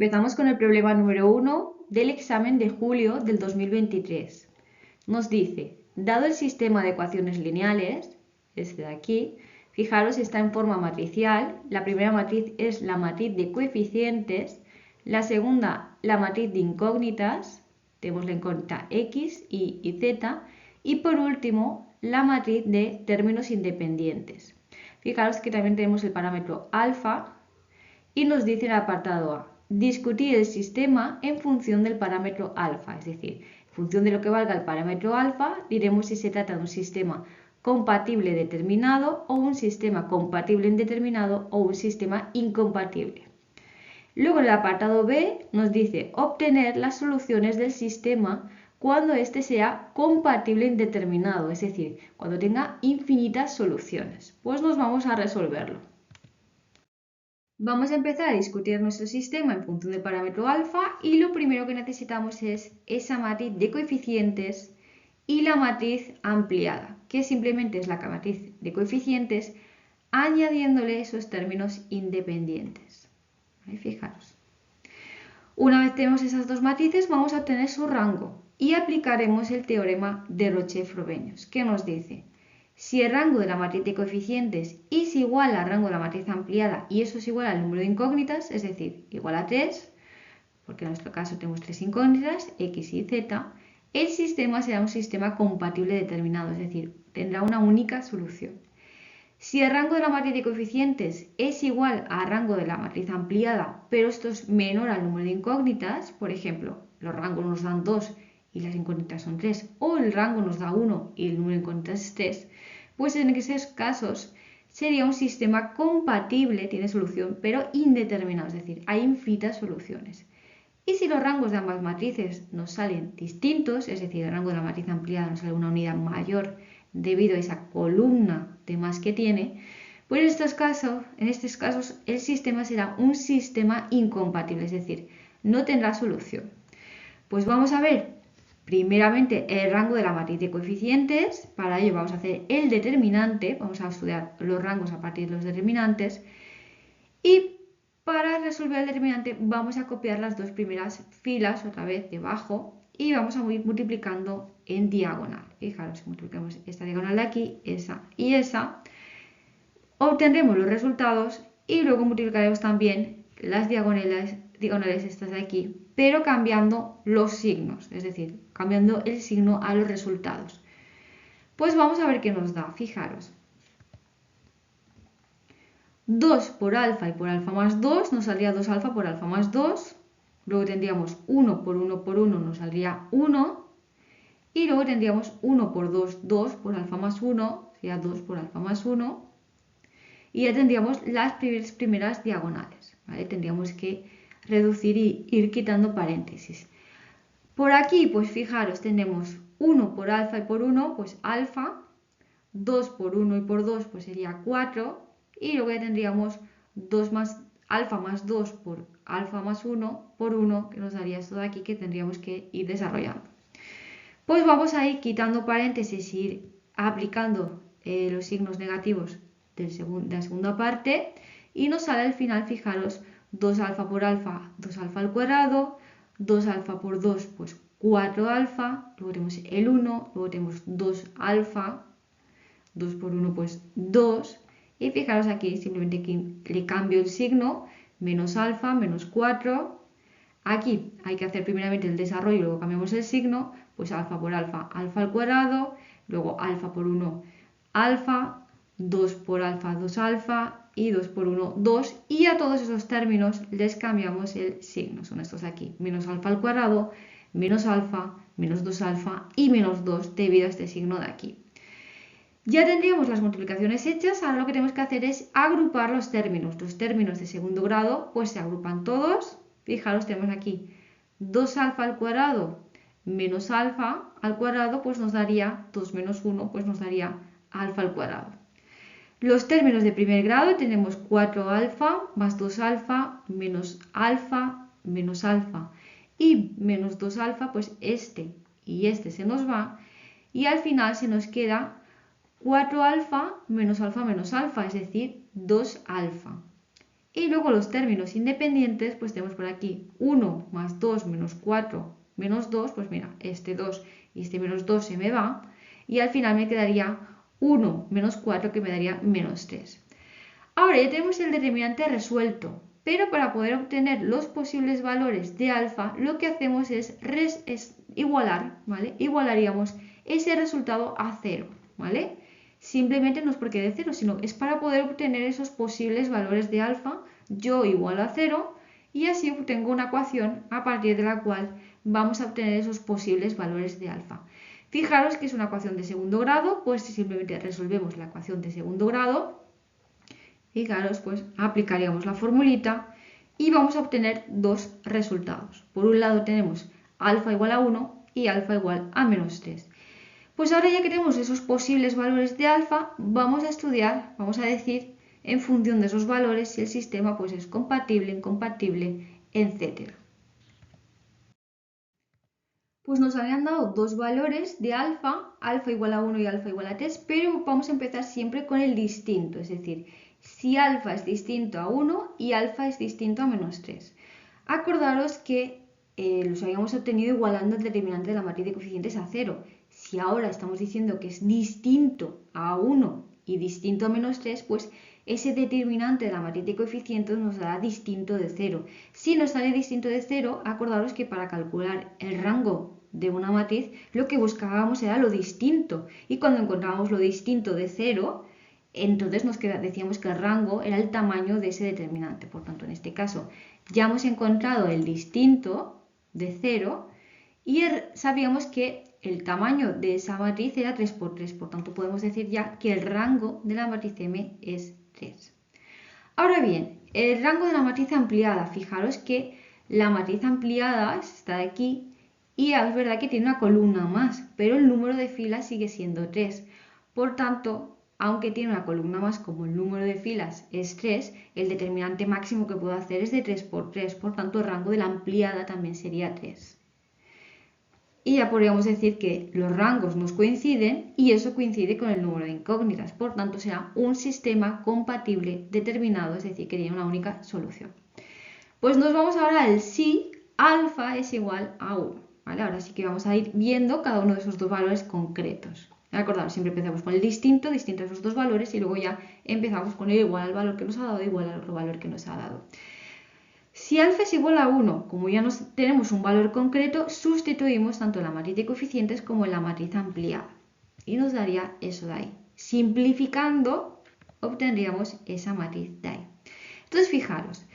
Empezamos con el problema número 1 del examen de julio del 2023. Nos dice, dado el sistema de ecuaciones lineales, este de aquí, fijaros está en forma matricial. La primera matriz es la matriz de coeficientes, la segunda la matriz de incógnitas, tenemos la incógnita x, y z, y por último la matriz de términos independientes. Fijaros que también tenemos el parámetro alfa y nos dice en el apartado A, discutir el sistema en función del parámetro alfa, es decir, en función de lo que valga el parámetro alfa, diremos si se trata de un sistema compatible determinado o un sistema compatible indeterminado o un sistema incompatible. Luego en el apartado B nos dice obtener las soluciones del sistema cuando éste sea compatible indeterminado, es decir, cuando tenga infinitas soluciones. Pues nos vamos a resolverlo. Vamos a empezar a discutir nuestro sistema en función del parámetro alfa y lo primero que necesitamos es esa matriz de coeficientes y la matriz ampliada, que simplemente es la matriz de coeficientes añadiéndole esos términos independientes. ¿Vale? Fijaros. Una vez tenemos esas dos matrices, vamos a obtener su rango y aplicaremos el teorema de Roche-Frobenius, que nos dice: si el rango de la matriz de coeficientes es igual al rango de la matriz ampliada y eso es igual al número de incógnitas, es decir, igual a 3, porque en nuestro caso tenemos 3 incógnitas, x y z, el sistema será un sistema compatible determinado, es decir, tendrá una única solución. Si el rango de la matriz de coeficientes es igual al rango de la matriz ampliada, pero esto es menor al número de incógnitas, por ejemplo, los rangos nos dan 2 y las incógnitas son 3, o el rango nos da 1 y el número de incógnitas es 3, pues en esos casos sería un sistema compatible, tiene solución, pero indeterminado, es decir, hay infinitas soluciones. Y si los rangos de ambas matrices nos salen distintos, es decir, el rango de la matriz ampliada nos sale una unidad mayor debido a esa columna de más que tiene, pues en estos casos el sistema será un sistema incompatible, es decir, no tendrá solución. Pues vamos a ver primeramente el rango de la matriz de coeficientes. Para ello vamos a hacer el determinante, vamos a estudiar los rangos a partir de los determinantes, y para resolver el determinante vamos a copiar las dos primeras filas otra vez debajo y vamos a ir multiplicando en diagonal. Fijaros, si multiplicamos esta diagonal de aquí, esa y esa, obtendremos los resultados y luego multiplicaremos también las diagonales estas de aquí, pero cambiando los signos, es decir, cambiando el signo a los resultados. Pues vamos a ver qué nos da, fijaros. 2 por alfa y por alfa más 2 nos saldría 2 alfa por alfa más 2. Luego tendríamos 1 por 1 por 1 nos saldría 1. Y luego tendríamos 1 por 2, 2 por alfa más 1, sería 2 por alfa más 1. Y ya tendríamos las primeras diagonales, ¿vale? Tendríamos que reducir y ir quitando paréntesis. Por aquí, pues fijaros, tenemos 1 por alfa y por 1, pues alfa. 2 por 1 y por 2, pues sería 4. Y luego ya tendríamos 2 más alfa más 2 por alfa más 1 por 1, que nos daría esto de aquí que tendríamos que ir desarrollando. Pues vamos a ir quitando paréntesis y ir aplicando los signos negativos de la segunda parte y nos sale al final, fijaros, 2 alfa por alfa, 2 alfa al cuadrado, 2 alfa por 2, pues 4 alfa, luego tenemos el 1, luego tenemos 2 alfa, 2 por 1 pues 2, y fijaros aquí simplemente que le cambio el signo, menos alfa, menos 4, aquí hay que hacer primeramente el desarrollo y luego cambiamos el signo, pues alfa por alfa, alfa al cuadrado, luego alfa por 1, alfa, 2 por alfa, 2 alfa y 2 por 1, 2, y a todos esos términos les cambiamos el signo, son estos aquí, menos alfa al cuadrado, menos alfa, menos 2 alfa y menos 2 debido a este signo de aquí. Ya tendríamos las multiplicaciones hechas, ahora lo que tenemos que hacer es agrupar los términos de segundo grado, pues se agrupan todos, fijaros, tenemos aquí 2 alfa al cuadrado menos alfa al cuadrado, pues nos daría 2 menos 1, pues nos daría alfa al cuadrado. Los términos de primer grado tenemos 4 alfa más 2 alfa menos alfa menos alfa y menos 2 alfa, pues este y este se nos va y al final se nos queda 4 alfa menos alfa, es decir, 2 alfa. Y luego los términos independientes, pues tenemos por aquí 1 más 2 menos 4 menos 2, pues mira, este 2 y este menos 2 se me va, y al final me quedaría 1 menos 4 que me daría menos 3. Ahora ya tenemos el determinante resuelto, pero para poder obtener los posibles valores de alfa, lo que hacemos es igualar, ¿vale? Igualaríamos ese resultado a 0, ¿vale? Simplemente no es porque de 0, sino es para poder obtener esos posibles valores de alfa, yo igualo a 0, y así obtengo una ecuación a partir de la cual vamos a obtener esos posibles valores de alfa. Fijaros que es una ecuación de segundo grado, pues simplemente resolvemos la ecuación de segundo grado. Fijaros, pues aplicaríamos la formulita y vamos a obtener dos resultados. Por un lado tenemos alfa igual a 1 y alfa igual a menos 3. Pues ahora ya que tenemos esos posibles valores de alfa, vamos a estudiar, vamos a decir, en función de esos valores, si el sistema pues, es compatible, incompatible, etc. Pues nos habían dado dos valores de alfa, alfa igual a 1 y alfa igual a 3, pero vamos a empezar siempre con el distinto, es decir, si alfa es distinto a 1 y alfa es distinto a menos 3. Acordaros que los habíamos obtenido igualando el determinante de la matriz de coeficientes a 0. Si ahora estamos diciendo que es distinto a 1 y distinto a menos 3, pues ese determinante de la matriz de coeficientes nos dará distinto de 0. Si nos sale distinto de 0, acordaros que para calcular el rango de una matriz, lo que buscábamos era lo distinto. Y cuando encontrábamos lo distinto de 0, entonces decíamos que el rango era el tamaño de ese determinante. Por tanto, en este caso, ya hemos encontrado el distinto de 0 y sabíamos que el tamaño de esa matriz era 3 por 3. Por tanto, podemos decir ya que el rango de la matriz M es 3. Ahora bien, el rango de la matriz ampliada. Fijaros que la matriz ampliada está aquí y es verdad que tiene una columna más, pero el número de filas sigue siendo 3. Por tanto, aunque tiene una columna más como el número de filas es 3, el determinante máximo que puedo hacer es de 3 por 3. Por tanto, el rango de la ampliada también sería 3. Y ya podríamos decir que los rangos nos coinciden y eso coincide con el número de incógnitas. Por tanto, será un sistema compatible determinado, es decir, que tiene una única solución. Pues nos vamos ahora al si alfa es igual a 1. ¿Vale? Ahora sí que vamos a ir viendo cada uno de esos dos valores concretos. Recordad, siempre empezamos con el distinto a esos dos valores y luego ya empezamos con el igual al valor que nos ha dado, igual al otro valor que nos ha dado. Si alfa es igual a 1, como ya tenemos un valor concreto, sustituimos tanto en la matriz de coeficientes como en la matriz ampliada. Y nos daría eso de ahí. Simplificando, obtendríamos esa matriz de ahí. Entonces, fijaros,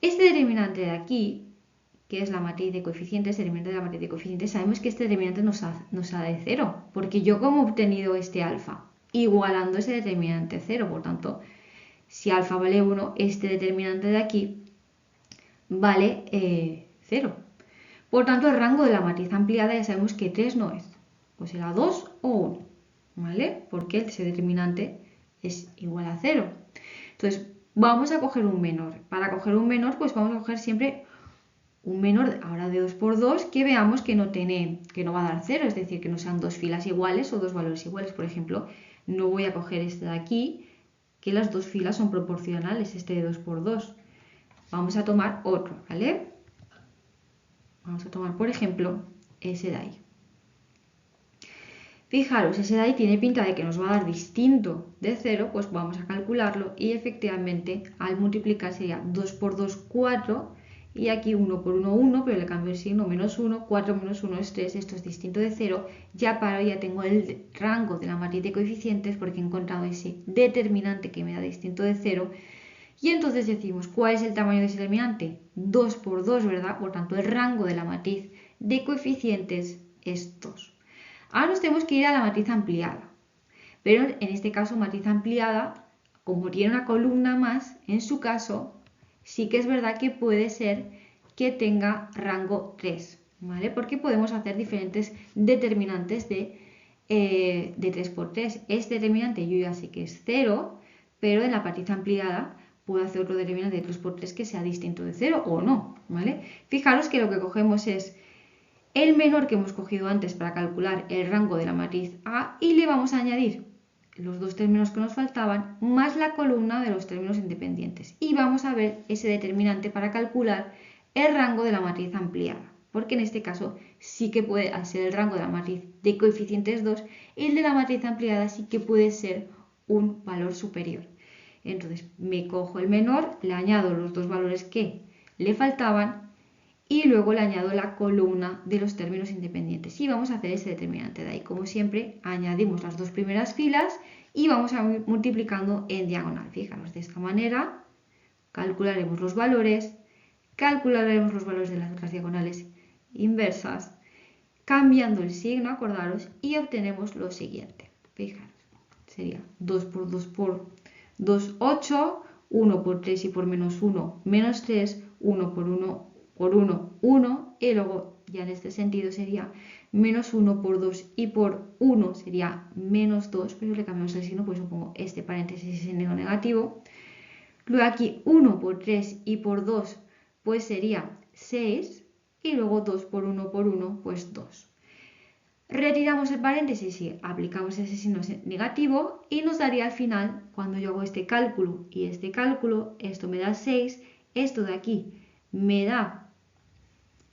este determinante de aquí, que es la matriz de coeficientes, determinante de la matriz de coeficientes, sabemos que este determinante nos da de 0, porque yo como he obtenido este alfa, igualando ese determinante 0, por tanto, si alfa vale 1, este determinante de aquí vale 0. Por tanto, el rango de la matriz ampliada ya sabemos que 3 no es, pues será 2 o 1, ¿vale? Porque ese determinante es igual a 0. Entonces, vamos a coger un menor. Para coger un menor, pues vamos a coger siempre un menor ahora de 2 por 2 que veamos que no va a dar 0, es decir, que no sean dos filas iguales o dos valores iguales. Por ejemplo, no voy a coger este de aquí, que las dos filas son proporcionales, este de 2 por 2. Vamos a tomar otro, ¿vale? Vamos a tomar, por ejemplo, ese de ahí. Fijaros, ese de ahí tiene pinta de que nos va a dar distinto de 0, pues vamos a calcularlo y efectivamente al multiplicar sería 2 por 2, 4 y aquí 1 por 1, 1, pero le cambio el signo, menos 1, 4 menos 1 es 3, esto es distinto de 0, ya tengo el rango de la matriz de coeficientes porque he encontrado ese determinante que me da distinto de 0. Y entonces decimos, ¿cuál es el tamaño de ese determinante? 2 por 2, ¿verdad? Por tanto, el rango de la matriz de coeficientes es 2. Ahora nos tenemos que ir a la matriz ampliada. Pero en este caso, matriz ampliada, como tiene una columna más, en su caso, sí que es verdad que puede ser que tenga rango 3, ¿vale? Porque podemos hacer diferentes determinantes de 3 por 3. Este determinante yo ya sé que es 0, pero en la matriz ampliada puedo hacer otro determinante de 3 por 3 que sea distinto de 0 o no, ¿vale? Fijaros que lo que cogemos es el menor que hemos cogido antes para calcular el rango de la matriz A y le vamos a añadir los dos términos que nos faltaban, más la columna de los términos independientes. Y vamos a ver ese determinante para calcular el rango de la matriz ampliada. Porque en este caso sí que puede, al ser el rango de la matriz de coeficientes 2, el de la matriz ampliada sí que puede ser un valor superior. Entonces me cojo el menor, le añado los dos valores que le faltaban y luego le añado la columna de los términos independientes. Y vamos a hacer ese determinante de ahí. Como siempre, añadimos las dos primeras filas y vamos a ir multiplicando en diagonal. Fijaros, de esta manera calcularemos los valores de las otras diagonales inversas, cambiando el signo, acordaros, y obtenemos lo siguiente. Fijaros, sería 2 por 2 por 2, 8, 1 por 3 y por menos 1, menos 3, 1 por 1 por 1, 1, y luego ya en este sentido sería menos 1 por 2 y por 1 sería menos 2, pero le cambiamos el signo, pues supongo este paréntesis es negativo. Luego aquí 1 por 3 y por 2 pues sería 6 y luego 2 por 1 por 1 pues 2. Retiramos el paréntesis y aplicamos ese signo negativo y nos daría al final, cuando yo hago este cálculo y este cálculo, esto me da 6, esto de aquí me da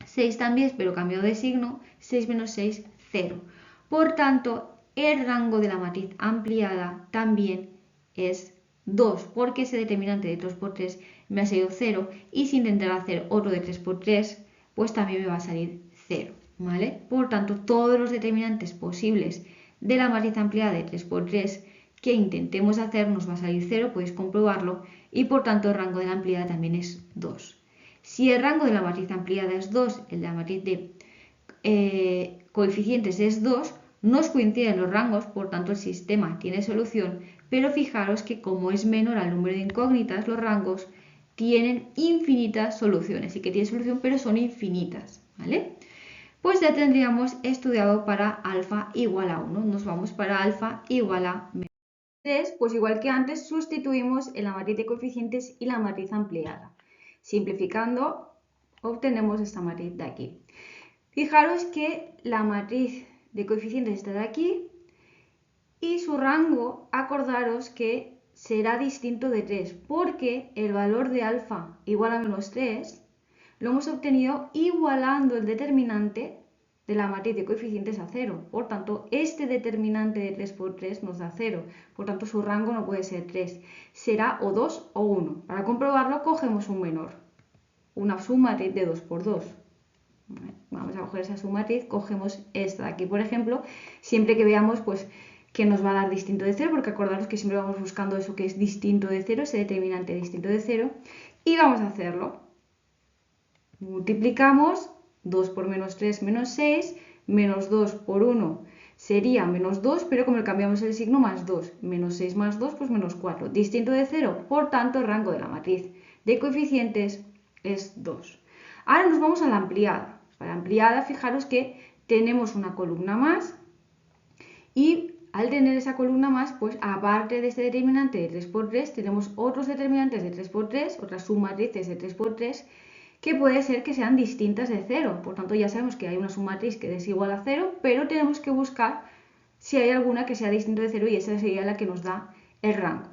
6 también, pero cambiado de signo, 6 menos 6, 0. Por tanto, el rango de la matriz ampliada también es 2, porque ese determinante de 3 por 3 me ha salido 0 y si intentar hacer otro de 3 por 3, pues también me va a salir 0. ¿Vale? Por tanto, todos los determinantes posibles de la matriz ampliada de 3 por 3 que intentemos hacer nos va a salir 0, podéis comprobarlo, y por tanto el rango de la ampliada también es 2. Si el rango de la matriz ampliada es 2, el de la matriz de coeficientes es 2, nos coinciden los rangos, por tanto el sistema tiene solución, pero fijaros que como es menor al número de incógnitas, los rangos tienen infinitas soluciones, sí que tienen solución, pero son infinitas, ¿vale? Pues ya tendríamos estudiado para alfa igual a 1. Nos vamos para alfa igual a menos 3, pues igual que antes sustituimos en la matriz de coeficientes y la matriz ampliada. Simplificando, obtenemos esta matriz de aquí. Fijaros que la matriz de coeficientes está de aquí y su rango, acordaros que será distinto de 3, porque el valor de alfa igual a menos 3 lo hemos obtenido igualando el determinante de la matriz de coeficientes a 0. Por tanto, este determinante de 3 por 3 nos da 0. Por tanto, su rango no puede ser 3. Será o 2 o 1. Para comprobarlo, cogemos un menor. Una submatriz de 2 por 2. Vamos a coger esa submatriz, cogemos esta de aquí, por ejemplo, siempre que veamos pues que nos va a dar distinto de 0, porque acordaros que siempre vamos buscando eso que es distinto de 0, ese determinante distinto de 0, y vamos a hacerlo. Multiplicamos 2 por menos 3, menos 6, menos 2 por 1 sería menos 2, pero como le cambiamos el signo, más 2, menos 6 más 2, pues menos 4, distinto de 0, por tanto el rango de la matriz de coeficientes es 2. Ahora nos vamos a la ampliada. Para la ampliada, fijaros que tenemos una columna más y al tener esa columna más, pues aparte de este determinante de 3 por 3, tenemos otros determinantes de 3 por 3, otras submatrices de 3 por 3, que puede ser que sean distintas de 0. Por tanto, ya sabemos que hay una submatriz que es igual a 0, pero tenemos que buscar si hay alguna que sea distinta de 0 y esa sería la que nos da el rango.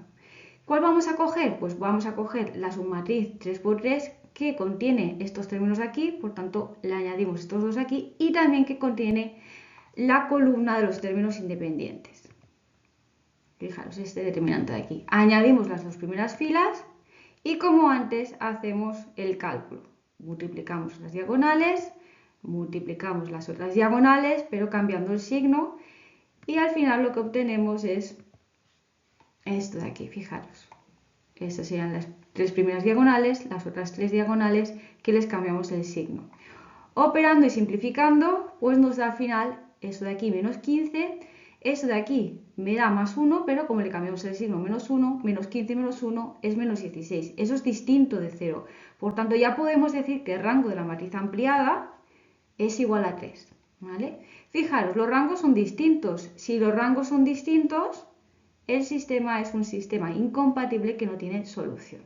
¿Cuál vamos a coger? Pues vamos a coger la submatriz 3 por 3 que contiene estos términos aquí, por tanto le añadimos estos dos aquí, y también que contiene la columna de los términos independientes. Fijaros, este determinante de aquí. Añadimos las dos primeras filas y como antes hacemos el cálculo. Multiplicamos las diagonales, multiplicamos las otras diagonales, pero cambiando el signo, y al final lo que obtenemos es esto de aquí, fijaros. Estas serían las tres primeras diagonales, las otras tres diagonales que les cambiamos el signo. Operando y simplificando, pues nos da al final esto de aquí menos 15, esto de aquí me da más 1, pero como le cambiamos el signo menos 1, menos 15 menos 1 es menos 16. Eso es distinto de 0. Por tanto, ya podemos decir que el rango de la matriz ampliada es igual a 3. ¿Vale? Fijaros, los rangos son distintos. Si los rangos son distintos, el sistema es un sistema incompatible que no tiene solución.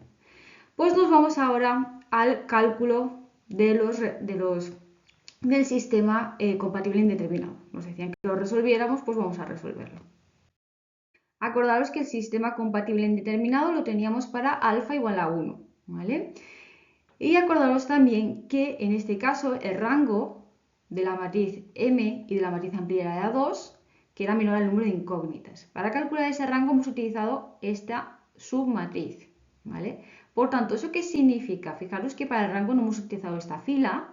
Pues nos vamos ahora al cálculo del sistema compatible indeterminado. Nos decían que lo resolviéramos, pues vamos a resolverlo. Acordaros que el sistema compatible indeterminado lo teníamos para alfa igual a 1, ¿vale? Y acordaros también que en este caso el rango de la matriz M y de la matriz ampliada era 2, que era menor al número de incógnitas. Para calcular ese rango hemos utilizado esta submatriz, ¿vale? Por tanto, ¿eso qué significa? Fijaros que para el rango no hemos utilizado esta fila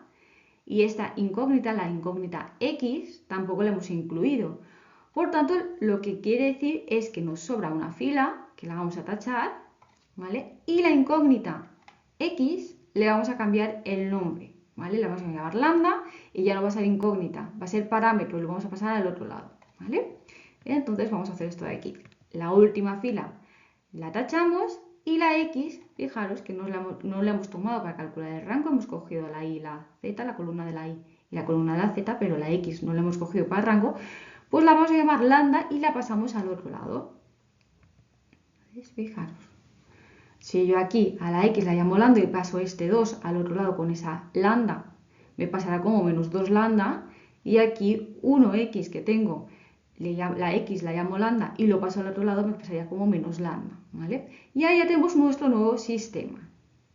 y esta incógnita, la incógnita X, tampoco la hemos incluido. Por tanto, lo que quiere decir es que nos sobra una fila, que la vamos a tachar, ¿vale? Y la incógnita X le vamos a cambiar el nombre, ¿vale? Le vamos a llamar lambda y ya no va a ser incógnita, va a ser parámetro, lo vamos a pasar al otro lado, ¿vale? Entonces vamos a hacer esto de aquí. La última fila la tachamos y la X, fijaros que no la hemos tomado para calcular el rango, hemos cogido la Y y la Z, la columna de la Y y la columna de la Z, pero la X no la hemos cogido para el rango, pues la vamos a llamar lambda y la pasamos al otro lado. ¿Veis? Fijaros. Si yo aquí a la X la llamo lambda y paso este 2 al otro lado con esa lambda, me pasará como menos 2 lambda, y aquí 1x que tengo, la X la llamo lambda y lo paso al otro lado, me pasaría como menos lambda, ¿vale? Y ahí ya tenemos nuestro nuevo sistema,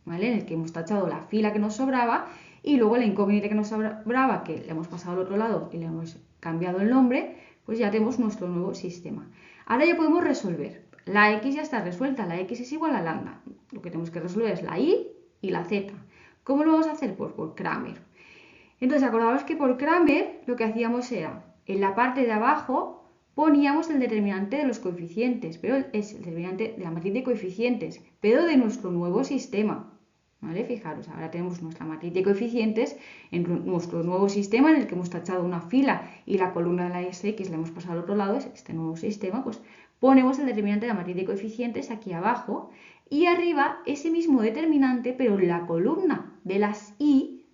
¿vale? En el que hemos tachado la fila que nos sobraba y luego la incógnita que nos sobraba, que le hemos pasado al otro lado y le hemos cambiado el nombre, pues ya tenemos nuestro nuevo sistema. Ahora ya podemos resolver. La X ya está resuelta, la X es igual a lambda. Lo que tenemos que resolver es la Y y la Z. ¿Cómo lo vamos a hacer? Pues por Cramer. Entonces, acordaos que por Cramer lo que hacíamos era, en la parte de abajo poníamos el determinante de los coeficientes, pero es el determinante de la matriz de coeficientes, pero de nuestro nuevo sistema. ¿Vale? Fijaros, ahora tenemos nuestra matriz de coeficientes en nuestro nuevo sistema en el que hemos tachado una fila y la columna de la SX la hemos pasado al otro lado, es este nuevo sistema, pues ponemos el determinante de la matriz de coeficientes aquí abajo y arriba ese mismo determinante, pero en la columna de las Y,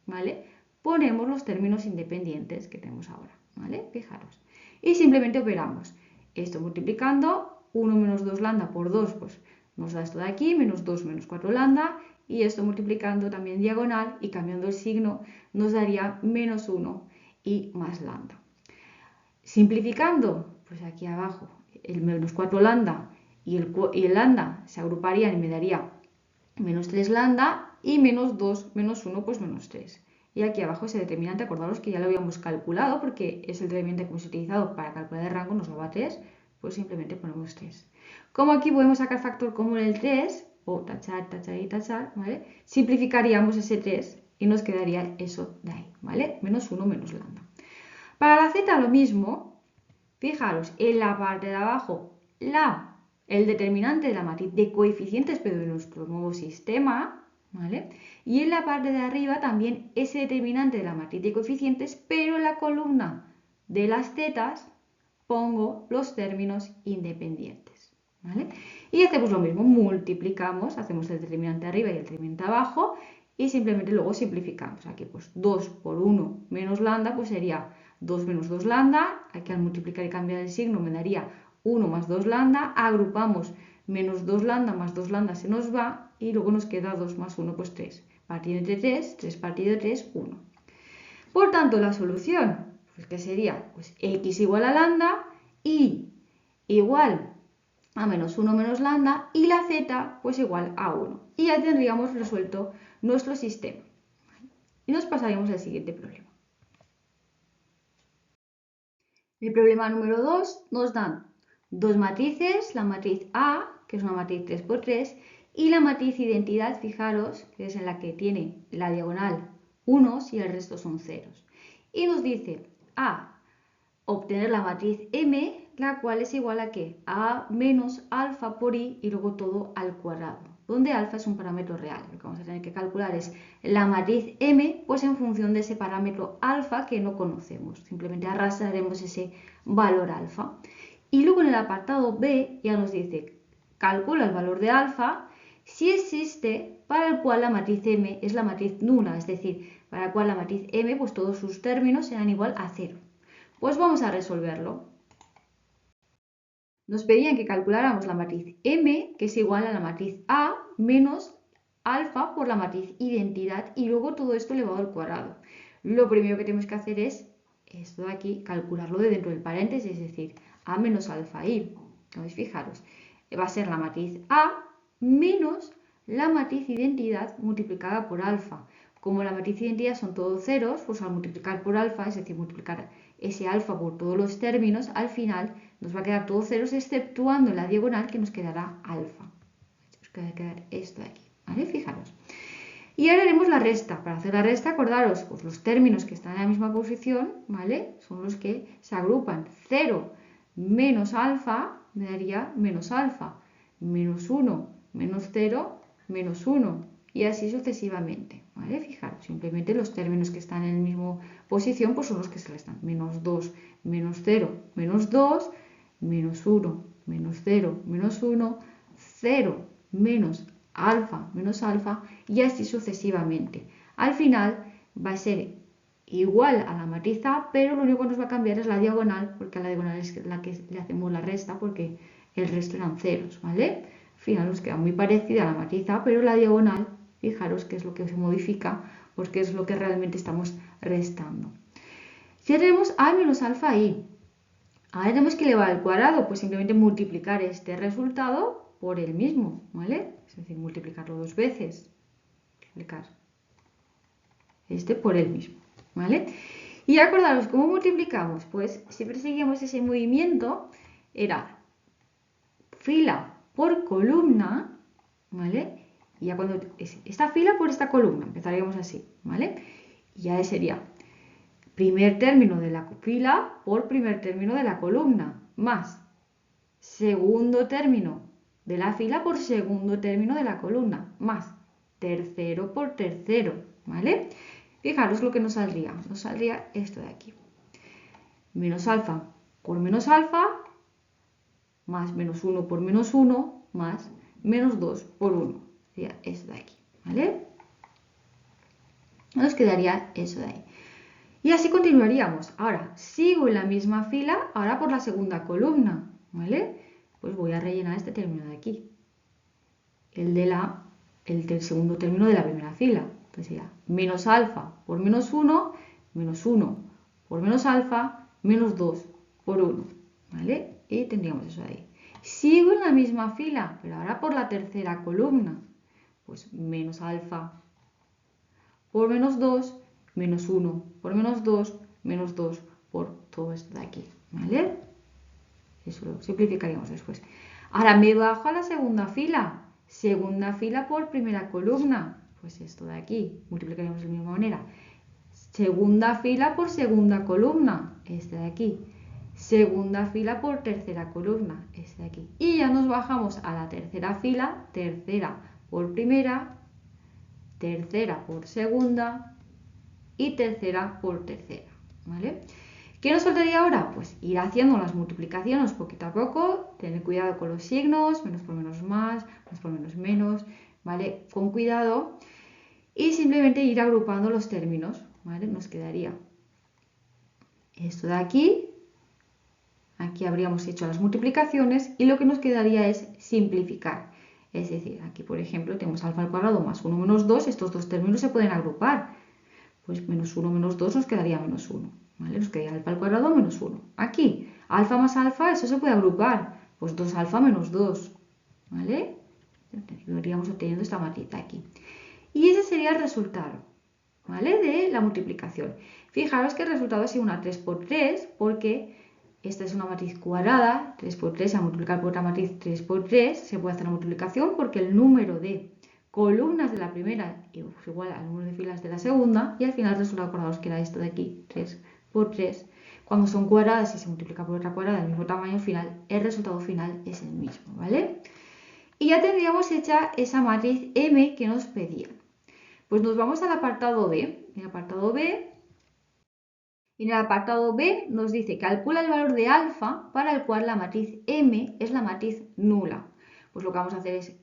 ¿vale? Ponemos los términos independientes que tenemos ahora, ¿vale? Fijaros. Y simplemente operamos esto multiplicando 1 menos 2 lambda por 2, pues nos da esto de aquí, menos 2 menos 4 lambda, y esto multiplicando también diagonal y cambiando el signo nos daría menos 1 y más lambda. Simplificando, pues aquí abajo el menos 4 lambda y el lambda se agruparían y me daría menos 3 lambda y menos 2 menos 1 pues menos 3. Y aquí abajo ese determinante, acordaros que ya lo habíamos calculado porque es el determinante que hemos utilizado para calcular el rango, nos daba 3, pues simplemente ponemos 3. Como aquí podemos sacar factor común el 3, o tachar, tachar y tachar, ¿vale? Simplificaríamos ese 3 y nos quedaría eso de ahí, ¿vale? Menos 1 menos lambda. Para la z lo mismo, fijaros, en la parte de abajo el determinante de la matriz de coeficientes, pero de nuestro nuevo sistema, ¿vale? Y en la parte de arriba también ese determinante de la matriz de coeficientes, pero en la columna de las zetas pongo los términos independientes, ¿vale? Y hacemos lo mismo, multiplicamos, hacemos el determinante arriba y el determinante abajo y simplemente luego simplificamos. Aquí pues 2 por 1 menos lambda pues sería 2 menos 2 lambda, aquí al multiplicar y cambiar el signo me daría 1 más 2 lambda, agrupamos menos 2 lambda más 2 lambda se nos va y luego nos queda 2 más 1 pues 3. Partido entre 3, 3 partido de 3, 1. Por tanto, la solución, pues que sería pues x igual a lambda y igual a menos 1 menos lambda y la z pues igual a 1. Y ya tendríamos resuelto nuestro sistema. Y nos pasaríamos al siguiente problema. El problema número 2 nos dan dos matrices, la matriz A, que es una matriz 3×3, y la matriz identidad, fijaros, que es en la que tiene la diagonal unos y el resto son ceros. Y nos dice A, obtener la matriz M, la cual es igual a ¿qué? A menos alfa por I y luego todo al cuadrado, donde alfa es un parámetro real. Lo que vamos a tener que calcular es la matriz M, pues en función de ese parámetro alfa que no conocemos. Simplemente arrastraremos ese valor alfa. Y luego en el apartado B ya nos dice, calcula el valor de alfa si existe para el cual la matriz M es la matriz nula, es decir, para el cual la matriz M, pues todos sus términos serán igual a 0. Pues vamos a resolverlo. Nos pedían que calculáramos la matriz M, que es igual a la matriz A menos alfa por la matriz identidad, y luego todo esto elevado al cuadrado. Lo primero que tenemos que hacer es esto de aquí, calcularlo de dentro del paréntesis, es decir, A menos alfa I. Entonces, fijaros, va a ser la matriz A menos la matriz identidad multiplicada por alfa. Como la matriz identidad son todos ceros, pues al multiplicar por alfa, es decir, multiplicar ese alfa por todos los términos, al final nos va a quedar todos ceros, exceptuando en la diagonal que nos quedará alfa. Nos va a quedar esto de aquí, ¿vale? Fijaros. Y ahora haremos la resta. Para hacer la resta, acordaros, pues los términos que están en la misma posición, ¿vale? Son los que se agrupan. 0 menos alfa me daría menos alfa, menos 1 menos 0 menos 1 y así sucesivamente, ¿vale? Fijaros, simplemente los términos que están en la misma posición pues son los que se restan. Menos 2 menos 0 menos 2, menos 1 menos 0 menos 1, 0 menos alfa y así sucesivamente. Al final va a ser igual a la matriz A, pero lo único que nos va a cambiar es la diagonal, porque a la diagonal es la que le hacemos la resta, porque el resto eran ceros, ¿vale? Al final nos queda muy parecida a la matriz A, pero la diagonal, fijaros que es lo que se modifica, porque es lo que realmente estamos restando. Si tenemos A menos alfa I, ahora tenemos que elevar al cuadrado, pues simplemente multiplicar este resultado por el mismo, ¿vale? Es decir, multiplicarlo dos veces. Multiplicar este por el mismo, ¿vale? Y acordaros, ¿cómo multiplicamos? Pues siempre seguíamos ese movimiento, era fila por columna, ¿vale? Y ya cuando esta fila por esta columna, empezaríamos así, ¿vale? Y ya sería primer término de la fila por primer término de la columna, más segundo término de la fila por segundo término de la columna, más tercero por tercero, ¿vale? Fijaros lo que nos saldría esto de aquí. Menos alfa por menos alfa, más menos 1 por menos 1, más menos 2 por 1. Sería esto de aquí, ¿vale? Nos quedaría eso de ahí. Y así continuaríamos. Ahora, sigo en la misma fila, ahora por la segunda columna, ¿vale? Pues voy a rellenar este término de aquí. El del segundo término de la primera fila. Entonces sería menos alfa por menos 1 por menos alfa, menos 2 por 1, ¿vale? Y tendríamos eso de ahí. Sigo en la misma fila, pero ahora por la tercera columna. Pues menos alfa por menos 2, menos 1 por menos 2, menos 2 por todo esto de aquí, ¿vale? Eso lo simplificaríamos después. Ahora me bajo a la segunda fila por primera columna, pues esto de aquí, multiplicaríamos de la misma manera. Segunda fila por segunda columna, este de aquí. Segunda fila por tercera columna, este de aquí. Y ya nos bajamos a la tercera fila, tercera por primera, tercera por segunda y tercera por tercera, ¿vale? ¿Qué nos faltaría ahora? Pues ir haciendo las multiplicaciones poquito a poco, tener cuidado con los signos, menos por menos más por menos menos, ¿vale? Con cuidado y simplemente ir agrupando los términos, ¿vale? Nos quedaría esto de aquí, aquí habríamos hecho las multiplicaciones y lo que nos quedaría es simplificar. Es decir, aquí por ejemplo tenemos alfa al cuadrado más 1 menos 2, estos dos términos se pueden agrupar. Pues menos 1 menos 2 nos quedaría menos 1, ¿vale? Nos quedaría alfa al cuadrado menos 1. Aquí, alfa más alfa, eso se puede agrupar. Pues 2 alfa menos 2, ¿vale? Iríamos obteniendo esta matriz aquí. Y ese sería el resultado, ¿vale? De la multiplicación. Fijaros que el resultado ha sido una 3 por 3, porque esta es una matriz cuadrada, 3 por 3, a multiplicar por otra matriz 3 por 3, se puede hacer la multiplicación porque el número de columnas de la primera es igual al número de filas de la segunda y al final el resultado, acordaos que era esto de aquí, 3 por 3. Cuando son cuadradas y se multiplica por otra cuadrada del mismo tamaño, al final el resultado final es el mismo, ¿vale? Y ya tendríamos hecha esa matriz M que nos pedían. Pues nos vamos al apartado B. En el apartado B nos dice calcula el valor de alfa para el cual la matriz M es la matriz nula. Pues lo que vamos a hacer es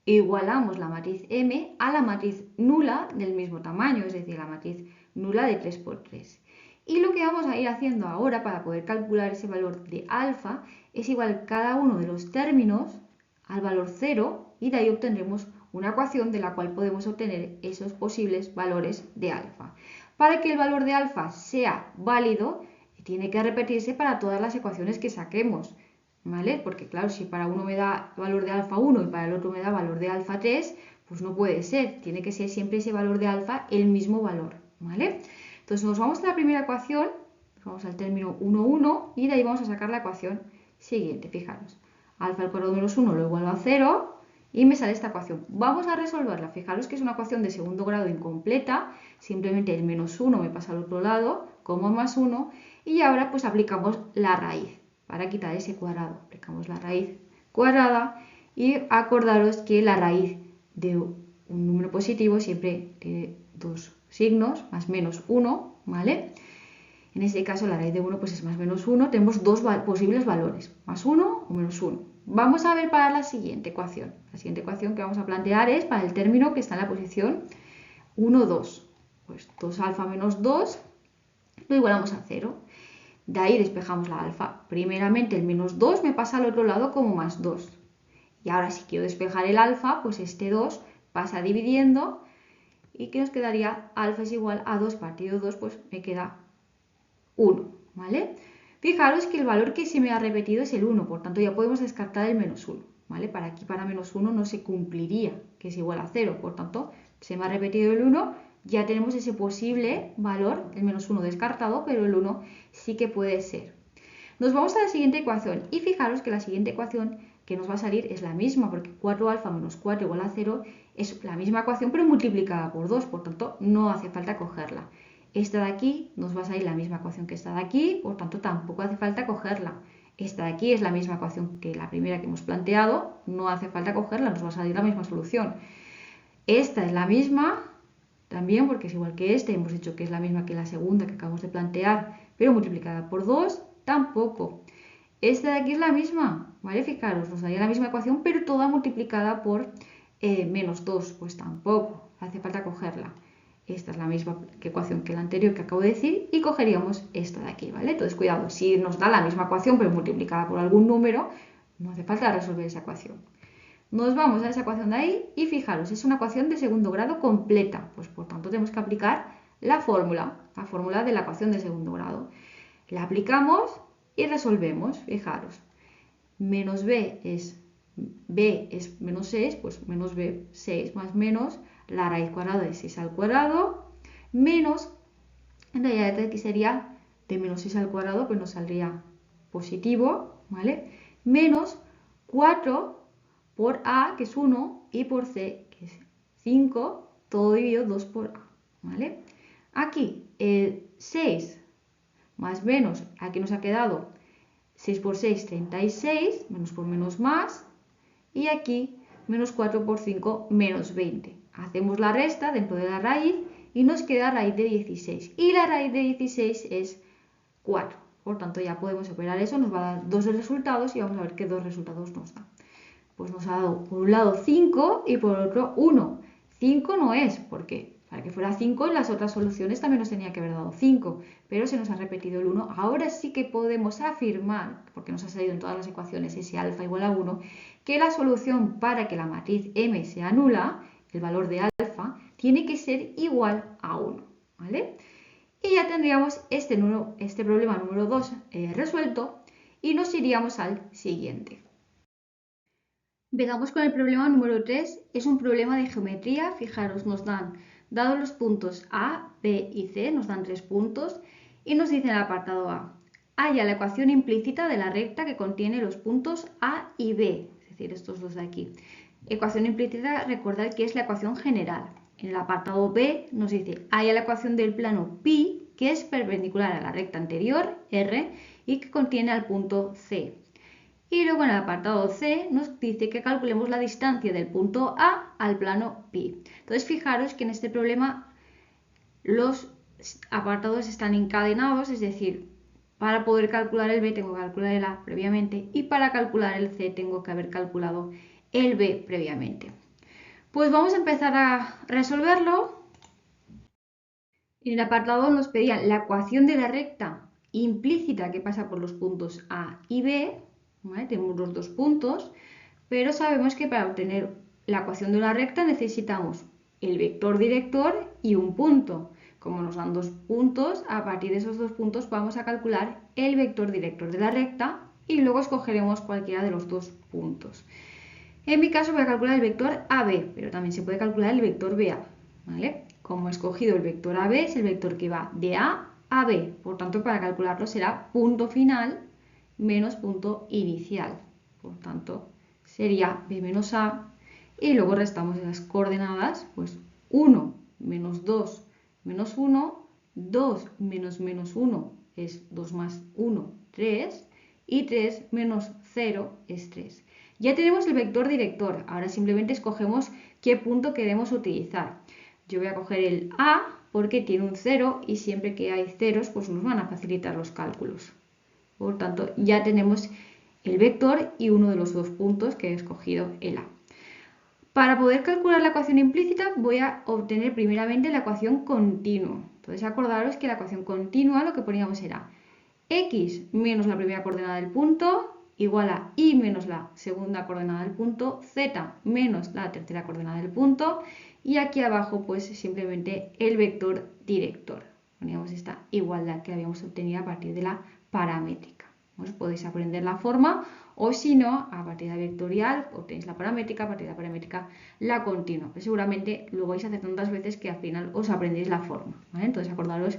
igualamos la matriz M a la matriz nula del mismo tamaño, es decir, la matriz nula de 3 por 3. Y lo que vamos a ir haciendo ahora para poder calcular ese valor de alfa es igual cada uno de los términos al valor 0 y de ahí obtendremos una ecuación de la cual podemos obtener esos posibles valores de alfa. Para que el valor de alfa sea válido, tiene que repetirse para todas las ecuaciones que saquemos. ¿vale? Porque claro, si para uno me da valor de alfa 1 y para el otro me da valor de alfa 3, pues no puede ser. Tiene que ser siempre ese valor de alfa el mismo valor, ¿vale? Entonces nos vamos a la primera ecuación, vamos al término 1, 1 y de ahí vamos a sacar la ecuación siguiente. Fijaros, alfa al cuadrado menos 1 lo igual a 0 y me sale esta ecuación. Vamos a resolverla. Fijaros que es una ecuación de segundo grado incompleta, simplemente el menos 1 me pasa al otro lado, como más 1, y ahora pues aplicamos la raíz para quitar ese cuadrado. Aplicamos la raíz cuadrada y acordaros que la raíz de un número positivo siempre tiene dos signos, más menos 1, ¿vale? En este caso la raíz de 1 pues es más menos 1, tenemos dos posibles valores, más 1 o menos 1. Vamos a ver para la siguiente ecuación. La siguiente ecuación que vamos a plantear es para el término que está en la posición 1, 2. Pues 2 alfa menos 2 lo igualamos a 0. De ahí despejamos la alfa. Primeramente el menos 2 me pasa al otro lado como más 2. Y ahora si quiero despejar el alfa, pues este 2 pasa dividiendo y que nos quedaría alfa es igual a 2 partido 2, pues me queda 1, ¿vale? Fijaros que el valor que se me ha repetido es el 1, por tanto ya podemos descartar el menos 1, ¿vale? Para aquí, para menos 1 no se cumpliría, que es igual a 0, por tanto se me ha repetido el 1, ya tenemos ese posible valor, el menos 1 descartado, pero el 1 sí que puede ser. Nos vamos a la siguiente ecuación y fijaros que la siguiente ecuación que nos va a salir es la misma, porque 4 alfa menos 4 igual a 0 es la misma ecuación pero multiplicada por 2, por tanto no hace falta cogerla. Esta de aquí nos va a salir la misma ecuación que esta de aquí, por tanto tampoco hace falta cogerla. Esta de aquí es la misma ecuación que la primera que hemos planteado, no hace falta cogerla, nos va a salir la misma solución. Esta es la misma también, porque es igual que esta, hemos dicho que es la misma que la segunda que acabamos de plantear, pero multiplicada por 2, tampoco. Esta de aquí es la misma, ¿vale? Fijaros, nos daría la misma ecuación, pero toda multiplicada por menos 2, pues tampoco hace falta cogerla. Esta es la misma ecuación que la anterior que acabo de decir y cogeríamos esta de aquí, ¿vale? Entonces, cuidado, si nos da la misma ecuación pero multiplicada por algún número, no hace falta resolver esa ecuación. Nos vamos a esa ecuación de ahí y fijaros, es una ecuación de segundo grado completa, pues por tanto tenemos que aplicar la fórmula de la ecuación de segundo grado. La aplicamos y resolvemos, fijaros, menos b es menos 6, pues menos b, 6 más menos la raíz cuadrada de 6 al cuadrado, menos, en realidad aquí sería de menos 6 al cuadrado, pues nos saldría positivo, ¿vale? Menos 4 por a, que es 1, y por c, que es 5, todo dividido 2 por a, ¿vale? Aquí el 6 más menos, aquí nos ha quedado 6 por 6, 36, menos por menos más, y aquí menos 4 por 5, menos 20. Hacemos la resta dentro de la raíz y nos queda raíz de 16. Y la raíz de 16 es 4. Por tanto, ya podemos operar eso, nos va a dar dos resultados y vamos a ver qué dos resultados nos da. Pues nos ha dado por un lado 5 y por otro 1. 5 no es, porque para que fuera 5 en las otras soluciones también nos tenía que haber dado 5, pero se nos ha repetido el 1. Ahora sí que podemos afirmar, porque nos ha salido en todas las ecuaciones ese alfa igual a 1, que la solución para que la matriz M sea nula, el valor de alfa, tiene que ser igual a 1, ¿vale? Y ya tendríamos este problema número 2 resuelto y nos iríamos al siguiente. Empezamos con el problema número 3, es un problema de geometría. Fijaros, nos dan, dados los puntos A, B y C, nos dan 3 puntos y nos dice en el apartado A, halla la ecuación implícita de la recta que contiene los puntos A y B, es decir, estos dos de aquí. Ecuación implícita, recordad que es la ecuación general. En el apartado B nos dice, halla la ecuación del plano pi que es perpendicular a la recta anterior, R, y que contiene al punto C. Y luego en el apartado C nos dice que calculemos la distancia del punto A al plano pi. Entonces fijaros que en este problema los apartados están encadenados, es decir, para poder calcular el B tengo que calcular el A previamente y para calcular el C tengo que haber calculado el B previamente. Pues vamos a empezar a resolverlo. En el apartado nos pedían la ecuación de la recta implícita que pasa por los puntos A y B. ¿Vale? Tenemos los dos puntos, pero sabemos que para obtener la ecuación de una recta necesitamos el vector director y un punto. Como nos dan dos puntos, a partir de esos dos puntos vamos a calcular el vector director de la recta y luego escogeremos cualquiera de los dos puntos. En mi caso voy a calcular el vector AB, pero también se puede calcular el vector BA, ¿vale? Como he escogido el vector AB, es el vector que va de A a B, por tanto para calcularlo será punto final menos punto inicial, por tanto sería B menos A, y luego restamos las coordenadas, pues 1 menos 2 menos 1, 2 menos menos 1 es 2 más 1, 3, y 3 menos 0 es 3. Ya tenemos el vector director, ahora simplemente escogemos qué punto queremos utilizar. Yo voy a coger el A porque tiene un 0 y siempre que hay ceros pues nos van a facilitar los cálculos. Por tanto, ya tenemos el vector y uno de los dos puntos que he escogido, el A. Para poder calcular la ecuación implícita voy a obtener primeramente la ecuación continua. Entonces acordaros que la ecuación continua lo que poníamos era x menos la primera coordenada del punto igual a y menos la segunda coordenada del punto, z menos la tercera coordenada del punto, y aquí abajo pues simplemente el vector director. Poníamos esta igualdad que habíamos obtenido a partir de la paramétrica. Os podéis aprender la forma o si no, a partir de la vectorial obtenéis la paramétrica, a partir de la paramétrica la continua. Pero seguramente lo vais a hacer tantas veces que al final os aprendéis la forma, ¿vale? Entonces acordaros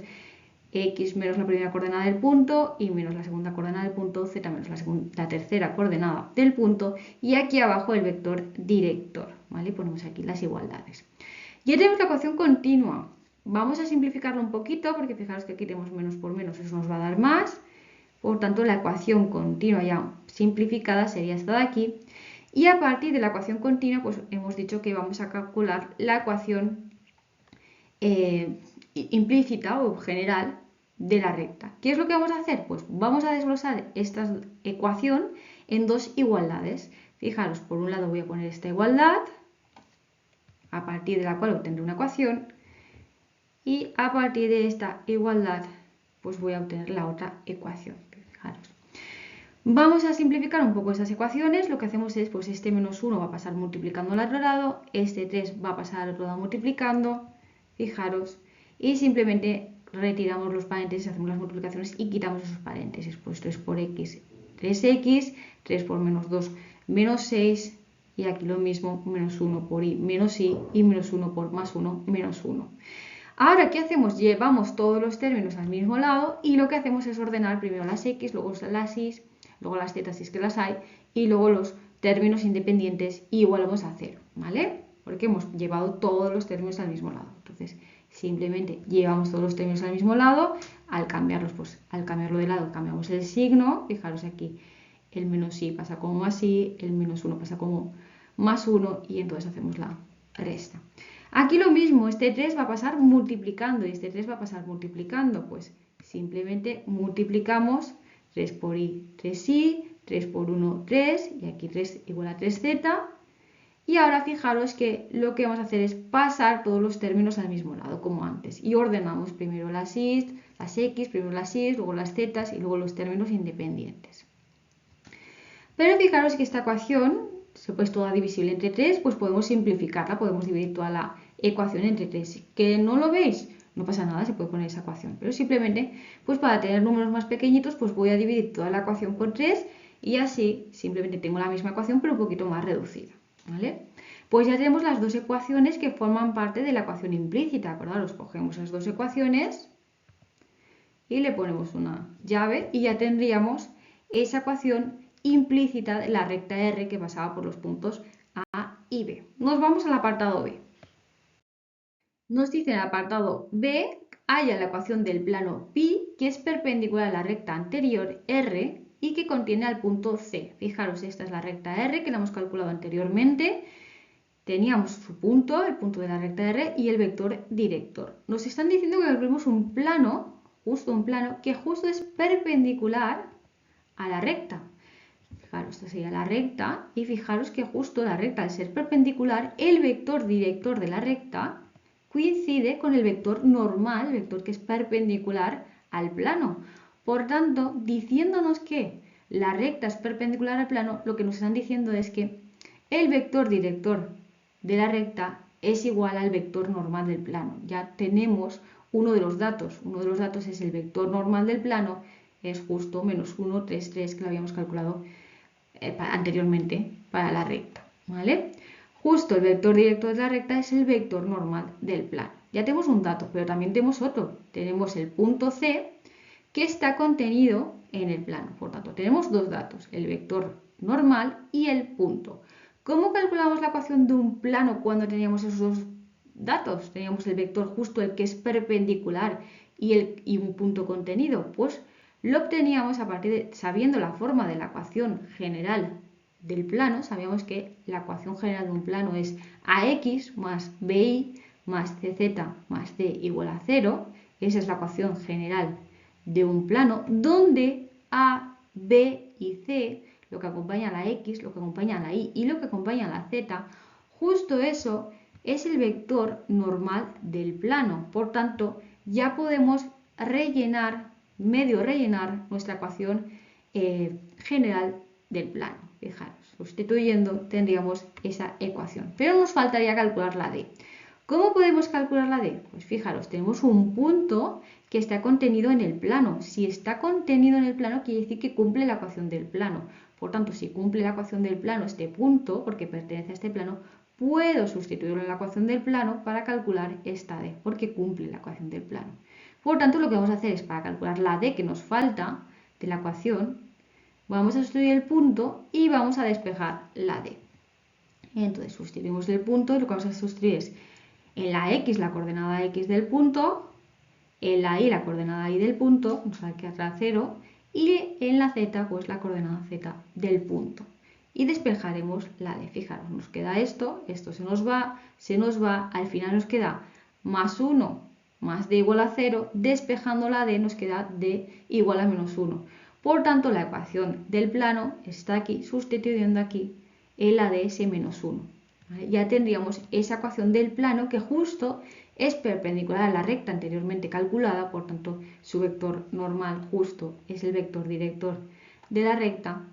x menos la primera coordenada del punto, y menos la segunda coordenada del punto, z menos la tercera coordenada del punto, y aquí abajo el vector director, ¿vale? Ponemos aquí las igualdades. Ya tenemos la ecuación continua. Vamos a simplificarlo un poquito, porque fijaros que aquí tenemos menos por menos, eso nos va a dar más. Por tanto, la ecuación continua ya simplificada sería esta de aquí. Y a partir de la ecuación continua, pues hemos dicho que vamos a calcular la ecuación implícita o general de la recta. ¿Qué es lo que vamos a hacer? Pues vamos a desglosar esta ecuación en dos igualdades. Fijaros, por un lado voy a poner esta igualdad, a partir de la cual obtendré una ecuación, y a partir de esta igualdad pues voy a obtener la otra ecuación. Fijaros. Vamos a simplificar un poco estas ecuaciones. Lo que hacemos es, pues este menos 1 va a pasar multiplicando al otro lado, este 3 va a pasar al otro lado multiplicando, fijaros, y simplemente retiramos los paréntesis, hacemos las multiplicaciones y quitamos esos paréntesis. Pues 3 por x, 3x, 3 por menos 2, menos 6, y aquí lo mismo, menos 1 por y, menos y menos 1 por más 1, menos 1. Ahora, ¿qué hacemos? Llevamos todos los términos al mismo lado y lo que hacemos es ordenar primero las x, luego las y, luego las z si es que las hay, y luego los términos independientes y igualamos a 0, ¿vale? Porque hemos llevado todos los términos al mismo lado. Entonces, simplemente llevamos todos los términos al mismo lado, al cambiarlos, pues al cambiarlo de lado cambiamos el signo, fijaros aquí, el menos y pasa como más y, el menos 1 pasa como más 1 y entonces hacemos la resta. Aquí lo mismo, este 3 va a pasar multiplicando y este 3 va a pasar multiplicando, pues simplemente multiplicamos 3 por y, 3y, 3 por 1, 3, y aquí 3 igual a 3z. Y ahora fijaros que lo que vamos a hacer es pasar todos los términos al mismo lado, como antes. Y ordenamos primero las y, las x, primero las y, luego las z y luego los términos independientes. Pero fijaros que esta ecuación, pues toda divisible entre 3, pues podemos simplificarla, podemos dividir toda la ecuación entre 3. ¿Que no lo veis? No pasa nada, se puede poner esa ecuación. Pero simplemente, pues para tener números más pequeñitos, pues voy a dividir toda la ecuación por 3 y así simplemente tengo la misma ecuación pero un poquito más reducida, ¿vale? Pues ya tenemos las dos ecuaciones que forman parte de la ecuación implícita. Acordaros, cogemos las dos ecuaciones y le ponemos una llave y ya tendríamos esa ecuación implícita de la recta R que pasaba por los puntos A y B. Nos vamos al apartado B. Nos dice en el apartado B, halla la ecuación del plano pi que es perpendicular a la recta anterior R y que contiene al punto C. Fijaros, esta es la recta R que la hemos calculado anteriormente. Teníamos su punto, el punto de la recta R y el vector director. Nos están diciendo que calculemos un plano, justo un plano, que justo es perpendicular a la recta. Fijaros, esta sería la recta y fijaros que justo la recta al ser perpendicular, el vector director de la recta coincide con el vector normal, el vector que es perpendicular al plano. Por tanto, diciéndonos que la recta es perpendicular al plano, lo que nos están diciendo es que el vector director de la recta es igual al vector normal del plano. Ya tenemos uno de los datos es el vector normal del plano es justo menos 1, 3, 3, que lo habíamos calculado anteriormente para la recta, ¿vale? Justo el vector directo de la recta es el vector normal del plano. Ya tenemos un dato, pero también tenemos otro. Tenemos el punto C que está contenido en el plano. Por tanto, tenemos dos datos, el vector normal y el punto. ¿Cómo calculamos la ecuación de un plano cuando teníamos esos dos datos? Teníamos el vector justo, el que es perpendicular, y un punto contenido. Pues lo obteníamos a partir de, sabiendo la forma de la ecuación general del plano, sabíamos que la ecuación general de un plano es ax más bi más cz más d igual a 0. Esa es la ecuación general de un plano, donde a, b y c, lo que acompaña a la x, lo que acompaña a la y y lo que acompaña a la z, justo eso es el vector normal del plano. Por tanto, ya podemos rellenar, medio rellenar nuestra ecuación general del plano. Fijaros, sustituyendo tendríamos esa ecuación. Pero nos faltaría calcular la d. ¿Cómo podemos calcular la d? Pues fijaros, tenemos un punto que está contenido en el plano. Si está contenido en el plano, quiere decir que cumple la ecuación del plano. Por tanto, si cumple la ecuación del plano este punto, porque pertenece a este plano, puedo sustituirlo en la ecuación del plano para calcular esta d, porque cumple la ecuación del plano. Por tanto, lo que vamos a hacer es, para calcular la d que nos falta de la ecuación, vamos a sustituir el punto y vamos a despejar la d. Entonces, sustituimos el punto y lo que vamos a sustituir es en la x la coordenada x del punto, en la y la coordenada y del punto, nos quedará 0, y en la z pues la coordenada z del punto. Y despejaremos la d. Fijaros, nos queda esto se nos va, al final nos queda más 1 más d igual a 0, despejando la d nos queda d igual a menos 1. Por tanto, la ecuación del plano está aquí, sustituyendo aquí en la de ese menos 1. ¿Vale? Ya tendríamos esa ecuación del plano que justo es perpendicular a la recta anteriormente calculada, por tanto su vector normal justo es el vector director de la recta,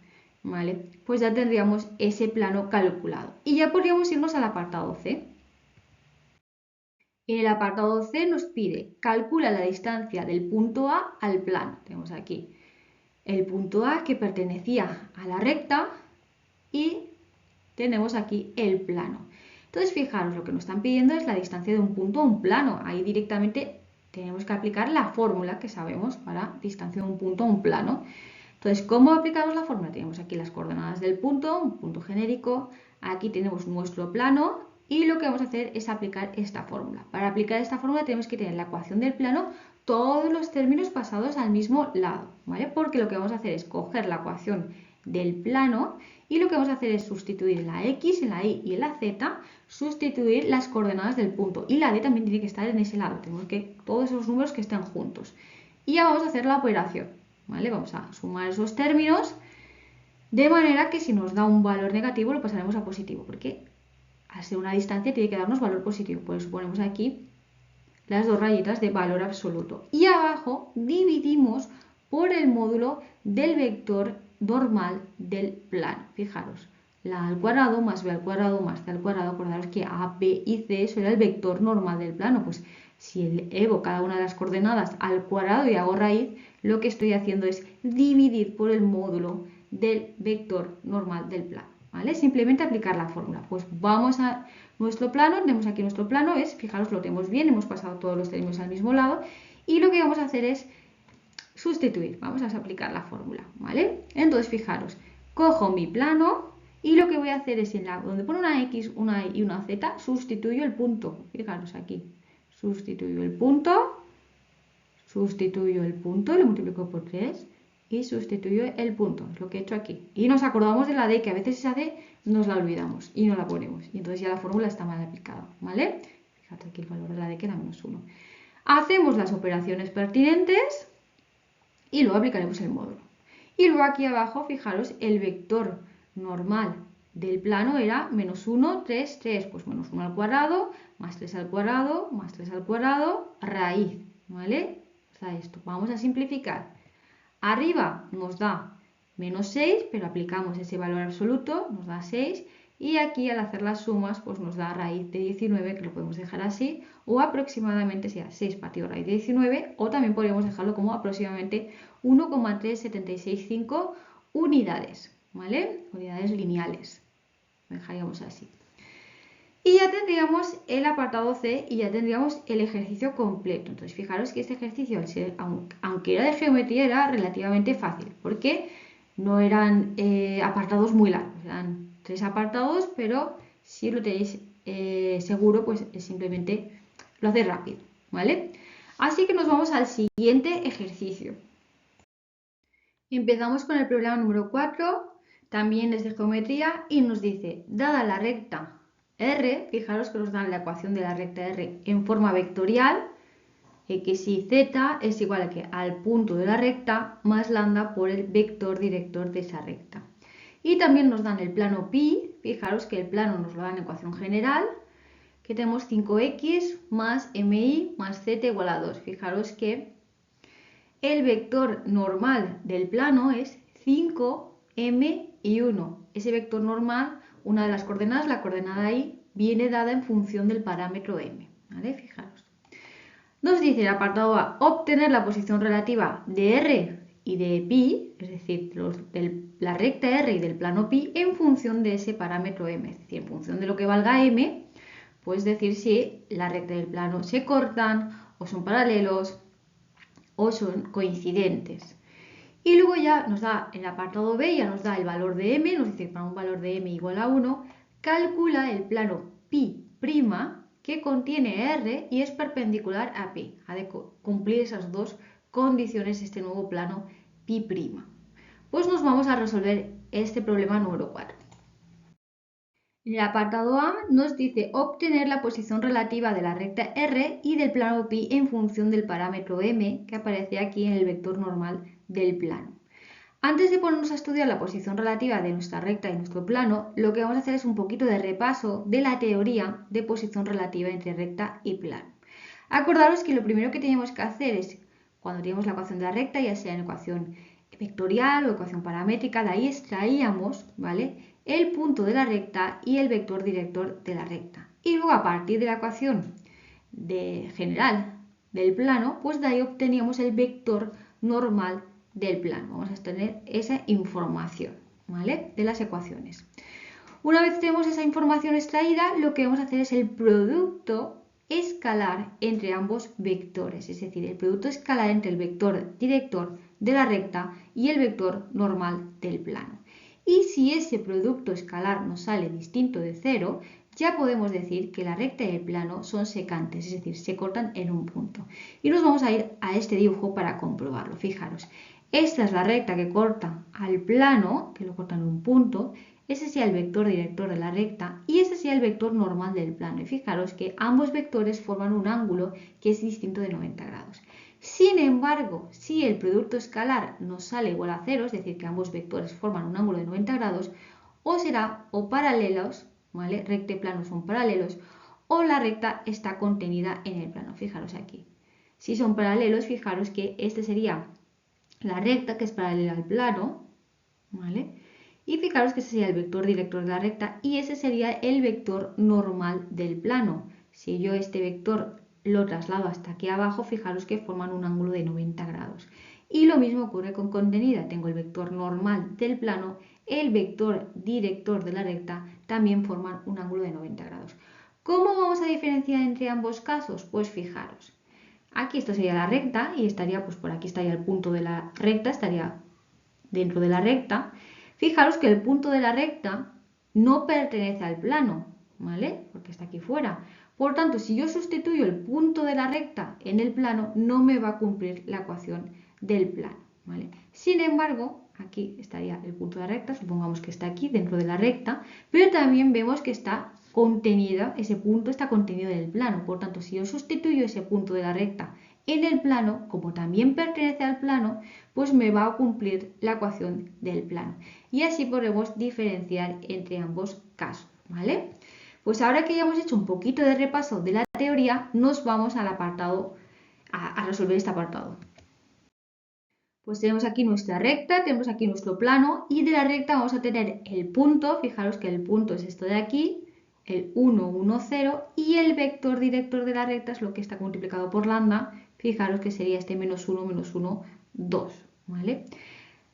¿vale? Pues ya tendríamos ese plano calculado. Y ya podríamos irnos al apartado C. En el apartado C nos pide, calcula la distancia del punto A al plano. Tenemos aquí el punto A que pertenecía a la recta y tenemos aquí el plano. Entonces, fijaros, lo que nos están pidiendo es la distancia de un punto a un plano. Ahí directamente tenemos que aplicar la fórmula que sabemos para distancia de un punto a un plano. Entonces, ¿cómo aplicamos la fórmula? Tenemos aquí las coordenadas del punto, un punto genérico. Aquí tenemos nuestro plano y lo que vamos a hacer es aplicar esta fórmula. Para aplicar esta fórmula tenemos que tener la ecuación del plano, todos los términos pasados al mismo lado, ¿vale? Porque lo que vamos a hacer es coger la ecuación del plano y lo que vamos a hacer es sustituir en la x, en la y y en la z, sustituir las coordenadas del punto. Y la d también tiene que estar en ese lado, tenemos que todos esos números que estén juntos. Y ya vamos a hacer la operación, ¿vale? Vamos a sumar esos términos de manera que si nos da un valor negativo lo pasaremos a positivo, porque al ser una distancia tiene que darnos valor positivo. Por eso ponemos aquí las dos rayitas de valor absoluto. Y abajo dividimos por el módulo del vector normal del plano. Fijaros, la a al cuadrado más b al cuadrado más c al cuadrado. Acordaros que a, b y c eso era el vector normal del plano. Pues si elevo cada una de las coordenadas al cuadrado y hago raíz, lo que estoy haciendo es dividir por el módulo del vector normal del plano. ¿Vale? Simplemente aplicar la fórmula. Pues vamos a nuestro plano, tenemos aquí nuestro plano, fijaros, lo tenemos bien, hemos pasado todos los términos al mismo lado y lo que vamos a hacer es sustituir, vamos a aplicar la fórmula, ¿vale? Entonces, fijaros, cojo mi plano y lo que voy a hacer es donde pone una x, una y y una z, sustituyo el punto, fijaros aquí, sustituyo el punto, lo multiplico por 3 y sustituyo el punto, es lo que he hecho aquí. Y nos acordamos de la d, que a veces esa d nos la olvidamos y no la ponemos. Y entonces ya la fórmula está mal aplicada, ¿vale? Fíjate aquí el valor de la d queda menos 1. Hacemos las operaciones pertinentes y luego aplicaremos el módulo. Y luego aquí abajo, fijaros, el vector normal del plano era menos 1, 3, 3. Pues menos 1 al cuadrado, más 3 al cuadrado, más 3 al cuadrado, raíz, ¿vale? O sea, esto. Vamos a simplificar. Arriba nos da menos 6, pero aplicamos ese valor absoluto, nos da 6. Y aquí al hacer las sumas pues nos da raíz de 19, que lo podemos dejar así, o aproximadamente sea 6 partido raíz de 19, o también podríamos dejarlo como aproximadamente 1,3765 unidades, ¿vale? Unidades lineales, lo dejaríamos así. Y ya tendríamos el apartado C y ya tendríamos el ejercicio completo. Entonces fijaros que este ejercicio, aunque era de geometría, era relativamente fácil, porque no eran apartados muy largos, eran 3 apartados, pero si lo tenéis seguro, pues simplemente lo hacéis rápido, ¿vale? Así que nos vamos al siguiente ejercicio. Empezamos con el problema número 4, también es de geometría y nos dice, dada la recta R, fijaros que nos dan la ecuación de la recta R en forma vectorial, x y z es igual a que al punto de la recta más lambda por el vector director de esa recta. Y también nos dan el plano pi, fijaros que el plano nos lo dan en ecuación general, que tenemos 5x más mi más z igual a 2. Fijaros que el vector normal del plano es 5, m y 1. Ese vector normal, una de las coordenadas, la coordenada y, viene dada en función del parámetro m. ¿Vale? Fijaros. Nos dice el apartado A, obtener la posición relativa de R y de pi, es decir, de la recta R y del plano pi, en función de ese parámetro m. Es decir, en función de lo que valga m, pues decir si la recta y el plano se cortan o son paralelos o son coincidentes. Y luego ya nos da el apartado B, ya nos da el valor de m, nos dice que para un valor de m igual a 1, calcula el plano pi' que contiene R y es perpendicular a pi. Ha de cumplir esas dos condiciones este nuevo plano pi'. Pues nos vamos a resolver este problema número 4. En el apartado A nos dice obtener la posición relativa de la recta R y del plano pi en función del parámetro m que aparece aquí en el vector normal del plano. Antes de ponernos a estudiar la posición relativa de nuestra recta y nuestro plano, lo que vamos a hacer es un poquito de repaso de la teoría de posición relativa entre recta y plano. Acordaros que lo primero que tenemos que hacer es, cuando tenemos la ecuación de la recta, ya sea en ecuación vectorial o ecuación paramétrica, de ahí extraíamos, ¿vale?, el punto de la recta y el vector director de la recta. Y luego a partir de la ecuación general del plano, pues de ahí obteníamos el vector normal del plano. Vamos a tener esa información, ¿vale?, de las ecuaciones. Una vez tenemos esa información extraída, lo que vamos a hacer es el producto escalar entre ambos vectores, es decir, el producto escalar entre el vector director de la recta y el vector normal del plano. Y si ese producto escalar nos sale distinto de 0, ya podemos decir que la recta y el plano son secantes, es decir, se cortan en un punto. Y nos vamos a ir a este dibujo para comprobarlo. Fijaros, esta es la recta que corta al plano, que lo corta en un punto. Ese sería el vector director de la recta y ese sería el vector normal del plano. Y fijaros que ambos vectores forman un ángulo que es distinto de 90 grados. Sin embargo, si el producto escalar nos sale igual a 0, es decir, que ambos vectores forman un ángulo de 90 grados, o será o paralelos, ¿vale?, recta y plano son paralelos, o la recta está contenida en el plano. Fijaros aquí. Si son paralelos, fijaros que este sería la recta, que es paralela al plano, ¿vale? Y fijaros que ese sería el vector director de la recta y ese sería el vector normal del plano. Si yo este vector lo traslado hasta aquí abajo, fijaros que forman un ángulo de 90 grados. Y lo mismo ocurre con contenida. Tengo el vector normal del plano, el vector director de la recta también forman un ángulo de 90 grados. ¿Cómo vamos a diferenciar entre ambos casos? Pues fijaros. Aquí esto sería la recta y estaría, pues por aquí estaría el punto de la recta, estaría dentro de la recta. Fijaros que el punto de la recta no pertenece al plano, ¿vale?, porque está aquí fuera. Por tanto, si yo sustituyo el punto de la recta en el plano, no me va a cumplir la ecuación del plano, ¿vale? Sin embargo, aquí estaría el punto de la recta, supongamos que está aquí dentro de la recta, pero también vemos que está contenida, ese punto está contenido en el plano. Por tanto, si yo sustituyo ese punto de la recta en el plano, como también pertenece al plano, pues me va a cumplir la ecuación del plano. Y así podremos diferenciar entre ambos casos, ¿vale? Pues ahora que ya hemos hecho un poquito de repaso de la teoría, nos vamos al apartado, a resolver este apartado. Pues tenemos aquí nuestra recta, tenemos aquí nuestro plano y de la recta vamos a tener el punto, fijaros que el punto es esto de aquí, el 1, 1, 0 y el vector director de la recta es lo que está multiplicado por lambda, fijaros que sería este menos 1, 2, ¿vale?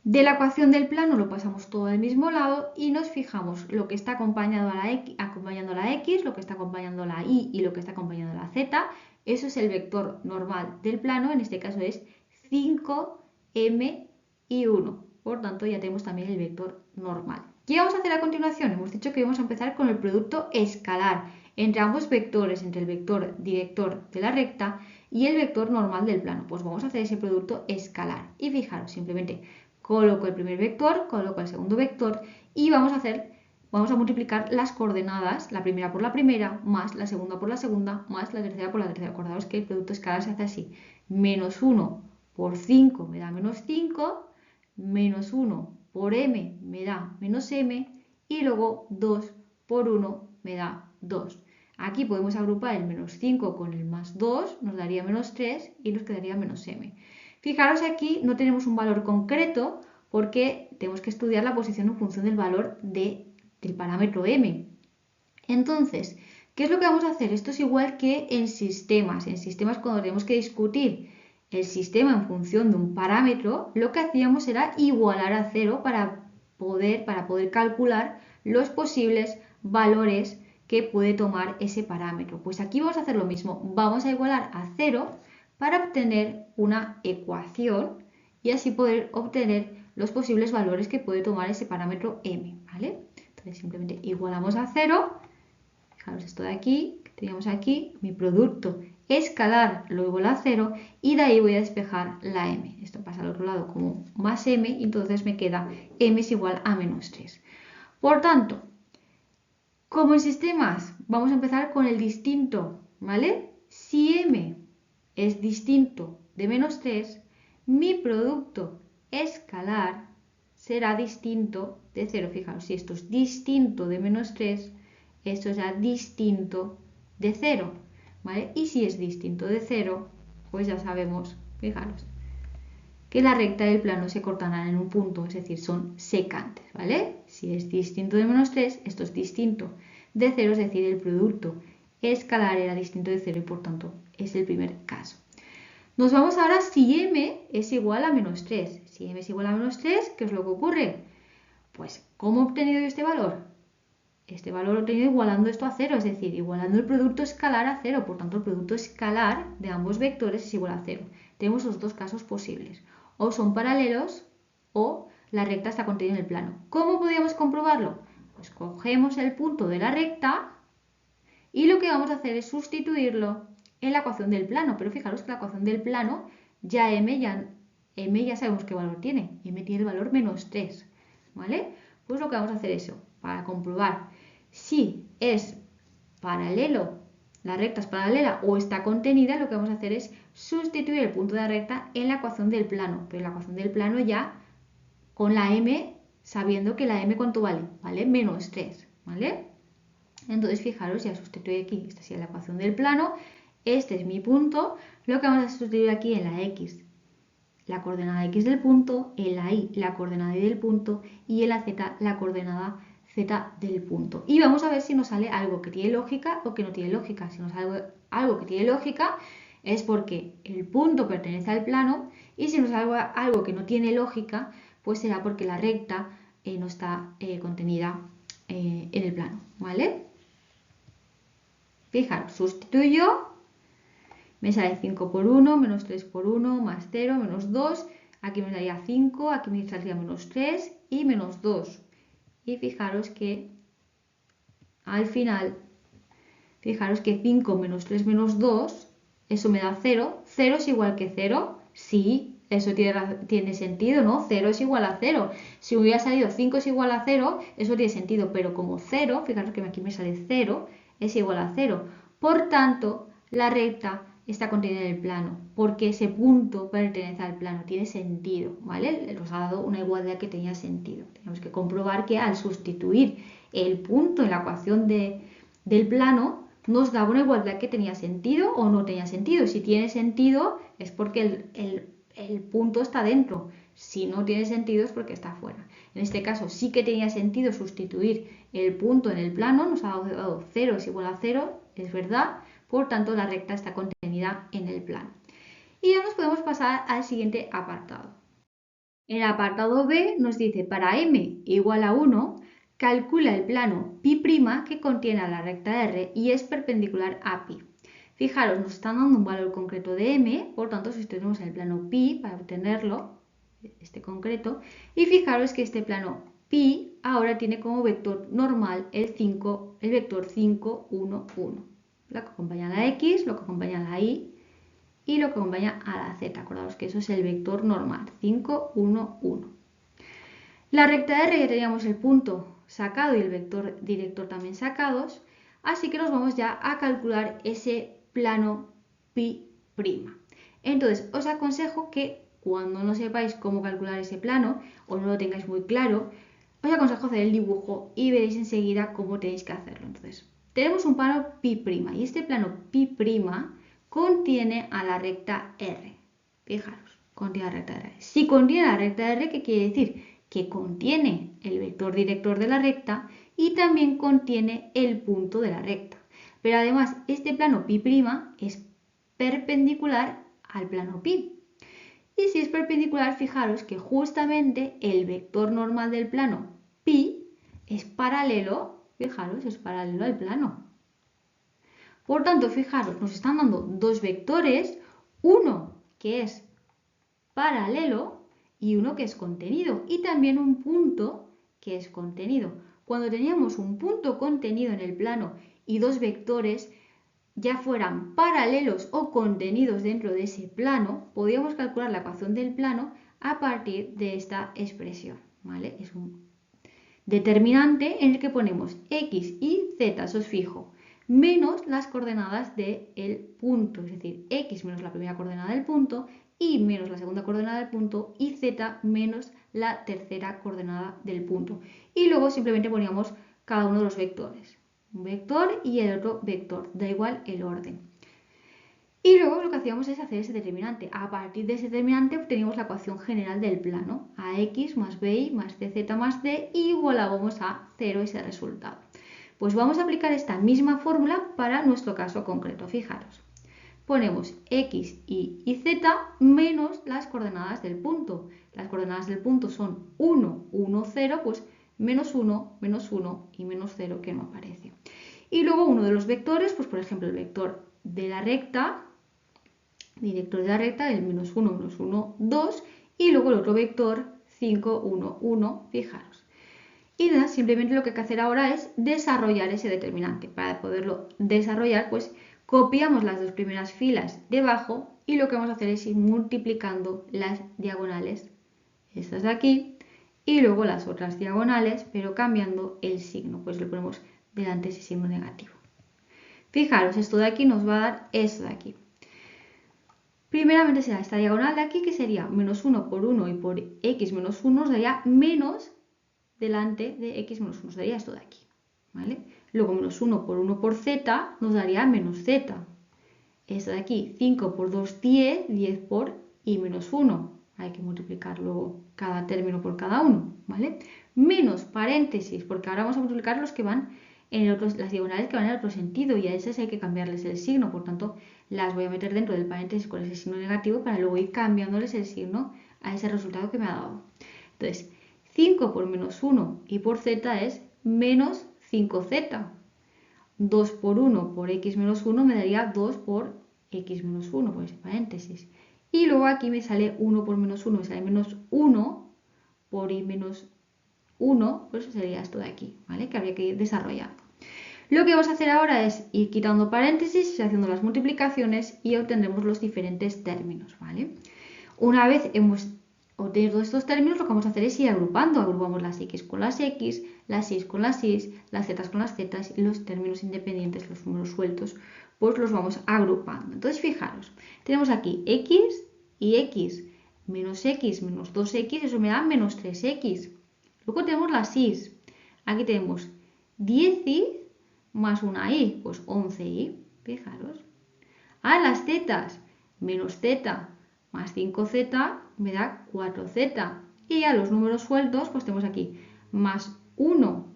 De la ecuación del plano lo pasamos todo al mismo lado y nos fijamos lo que está acompañando a la X, lo que está acompañando a la Y y lo que está acompañando a la Z. Eso es el vector normal del plano, en este caso es 5, M y 1. Por tanto, ya tenemos también el vector normal. ¿Qué vamos a hacer a continuación? Hemos dicho que vamos a empezar con el producto escalar entre ambos vectores, entre el vector director de la recta y el vector normal del plano. Pues vamos a hacer ese producto escalar. Y fijaros, simplemente coloco el primer vector, coloco el segundo vector y vamos a multiplicar las coordenadas, la primera por la primera, más la segunda por la segunda, más la tercera por la tercera. Acordaos que el producto escalar se hace así. Menos 1 por 5 me da menos 5, menos 1 por m me da menos m y luego 2 por 1 me da 2. Aquí podemos agrupar el menos 5 con el más 2, nos daría menos 3 y nos quedaría menos m. Fijaros aquí no tenemos un valor concreto porque tenemos que estudiar la posición en función del valor del parámetro m. Entonces, ¿qué es lo que vamos a hacer? Esto es igual que en sistemas. En sistemas cuando tenemos que discutir el sistema en función de un parámetro, lo que hacíamos era igualar a 0 para poder calcular los posibles valores que puede tomar ese parámetro. Pues aquí vamos a hacer lo mismo. Vamos a igualar a 0 para obtener una ecuación y así poder obtener los posibles valores que puede tomar ese parámetro m, ¿vale? Entonces simplemente igualamos a 0, fijaros esto de aquí, que teníamos aquí, mi producto escalar lo igual a 0 y de ahí voy a despejar la m. Esto pasa al otro lado como más m y entonces me queda m es igual a menos 3. Por tanto, como en sistemas, vamos a empezar con el distinto, ¿vale? Si m es distinto de menos 3, mi producto escalar será distinto de 0. Fijaos, si esto es distinto de menos 3, esto será distinto de 0, ¿vale? Y si es distinto de 0, pues ya sabemos, fijaros, que la recta y el plano se cortarán en un punto, es decir, son secantes, ¿vale? Si es distinto de menos 3, esto es distinto de 0, es decir, el producto escalar era distinto de 0 y por tanto es el primer caso. Nos vamos ahora si m es igual a menos 3. Si m es igual a menos 3, ¿qué es lo que ocurre? Pues, ¿cómo he obtenido yo este valor? Este valor lo he obtenido igualando esto a 0, es decir, igualando el producto escalar a 0. Por tanto, el producto escalar de ambos vectores es igual a 0. Tenemos los dos casos posibles. O son paralelos o la recta está contenida en el plano. ¿Cómo podríamos comprobarlo? Pues cogemos el punto de la recta y lo que vamos a hacer es sustituirlo en la ecuación del plano. Pero fijaros que la ecuación del plano m ya sabemos qué valor tiene. M tiene el valor menos 3. ¿Vale? Pues lo que vamos a hacer es eso, para comprobar si es paralelo, la recta es paralela o está contenida, lo que vamos a hacer es sustituir el punto de la recta en la ecuación del plano. Pero la ecuación del plano ya con la m, sabiendo que la m ¿cuánto vale? Vale menos 3. ¿Vale? Entonces, fijaros, ya sustituyo aquí, esta sería la ecuación del plano, este es mi punto, lo que vamos a sustituir aquí en la x, la coordenada x del punto, en la y, la coordenada y del punto, y en la z, la coordenada z del punto. Y vamos a ver si nos sale algo que tiene lógica o que no tiene lógica. Si nos sale algo que tiene lógica es porque el punto pertenece al plano, y si nos sale algo que no tiene lógica, pues será porque la recta no está contenida en el plano, ¿vale? Fijaros, sustituyo, me sale 5 por 1, menos 3 por 1, más 0, menos 2, aquí me daría 5, aquí me saldría menos 3 y menos 2. Y fijaros que al final, fijaros que 5 menos 3 menos 2, eso me da 0. ¿0 es igual que 0? Sí, eso tiene sentido, ¿no? 0 es igual a 0. Si hubiera salido 5 es igual a 0, eso tiene sentido, pero como 0, fijaros que aquí me sale 0, es igual a 0. Por tanto, la recta está contenida en el plano, porque ese punto pertenece al plano, tiene sentido, ¿vale? Nos ha dado una igualdad que tenía sentido. Tenemos que comprobar que al sustituir el punto en la ecuación del plano, nos daba una igualdad que tenía sentido o no tenía sentido. Si tiene sentido, es porque el punto está dentro. Si no tiene sentido es porque está fuera. En este caso sí que tenía sentido sustituir el punto en el plano, nos ha dado 0 es igual a 0, es verdad, por tanto la recta está contenida en el plano. Y ya nos podemos pasar al siguiente apartado. En el apartado B nos dice, para m igual a 1, calcula el plano pi' que contiene a la recta R y es perpendicular a pi. Fijaros, nos están dando un valor concreto de m, por tanto sustituimos el plano pi para obtenerlo, este concreto, y fijaros que este plano pi ahora tiene como vector normal el vector 5, 1, 1. Lo que acompaña a la x, lo que acompaña a la y lo que acompaña a la z. Acordaos que eso es el vector normal, 5, 1, 1. La recta R ya teníamos el punto sacado y el vector director también sacados, así que nos vamos ya a calcular ese plano pi'. Entonces, os aconsejo que cuando no sepáis cómo calcular ese plano o no lo tengáis muy claro, os aconsejo hacer el dibujo y veréis enseguida cómo tenéis que hacerlo. Entonces, tenemos un plano pi' y este plano pi' contiene a la recta R. Fijaros, contiene la recta R. Si contiene la recta R, ¿qué quiere decir? Que contiene el vector director de la recta y también contiene el punto de la recta. Pero además, este plano pi' es perpendicular al plano pi. Y si es perpendicular, fijaros que justamente el vector normal del plano pi es paralelo, fijaros, es paralelo al plano. Por tanto, fijaros, nos están dando dos vectores, uno que es paralelo y uno que es contenido, y también un punto que es contenido. Cuando teníamos un punto contenido en el plano y dos vectores, ya fueran paralelos o contenidos dentro de ese plano, podíamos calcular la ecuación del plano a partir de esta expresión, ¿vale? Es un determinante en el que ponemos x y z, eso es fijo, menos las coordenadas del punto, es decir, x menos la primera coordenada del punto, y menos la segunda coordenada del punto, y z menos la tercera coordenada del punto. Y luego simplemente poníamos cada uno de los vectores, un vector y el otro vector, da igual el orden. Y luego lo que hacíamos es hacer ese determinante. A partir de ese determinante obteníamos la ecuación general del plano, ax más bi más cz más d, y igualábamos a 0 ese resultado. Pues vamos a aplicar esta misma fórmula para nuestro caso concreto. Fijaros, ponemos x, y z menos las coordenadas del punto. Las coordenadas del punto son 1, 1, 0, pues menos 1 y menos 0 que no aparece. Y luego uno de los vectores, pues por ejemplo el vector de la recta, director de la recta, el menos 1, 2, y luego el otro vector 5, 1, 1, fijaros. Y nada, simplemente lo que hay que hacer ahora es desarrollar ese determinante. Para poderlo desarrollar, pues copiamos las dos primeras filas debajo y lo que vamos a hacer es ir multiplicando las diagonales, estas de aquí, y luego las otras diagonales, pero cambiando el signo, pues le ponemos delante ese signo negativo. Fijaros, esto de aquí nos va a dar esto de aquí. Primeramente será esta diagonal de aquí, que sería menos 1 por 1 y por x menos 1 nos daría menos delante de x menos 1, nos daría esto de aquí, ¿vale? Luego menos 1 por z nos daría menos z. Esto de aquí, 5 por 2, 10, 10 por y menos 1. Hay que multiplicar luego cada término por cada uno, ¿vale? Menos paréntesis, porque ahora vamos a multiplicar los que van en las diagonales que van en el otro sentido, y a esas hay que cambiarles el signo, por tanto las voy a meter dentro del paréntesis con ese signo negativo para luego ir cambiándoles el signo a ese resultado que me ha dado. Entonces, 5 por menos 1 y por z es menos 5z. 2 por 1 por x menos 1 me daría 2 por x menos 1, por ese paréntesis. Y luego aquí me sale 1 por menos 1, me sale menos 1 por y menos 1, pues sería esto de aquí, ¿vale? Que habría que ir desarrollando. Lo que vamos a hacer ahora es ir quitando paréntesis y haciendo las multiplicaciones y obtendremos los diferentes términos, ¿vale? Una vez hemos obtenido estos términos, lo que vamos a hacer es ir agrupando. Agrupamos las x con las x, las y con las y, las z con las z, y los términos independientes, los números sueltos, pues los vamos agrupando. Entonces, fijaros, tenemos aquí x y x, menos 2x, eso me da menos 3x. Luego tenemos las y. Aquí tenemos 10y más una y, pues 11y, fijaros. Las z, menos z más 5z me da 4z. Y ya los números sueltos, pues tenemos aquí más 1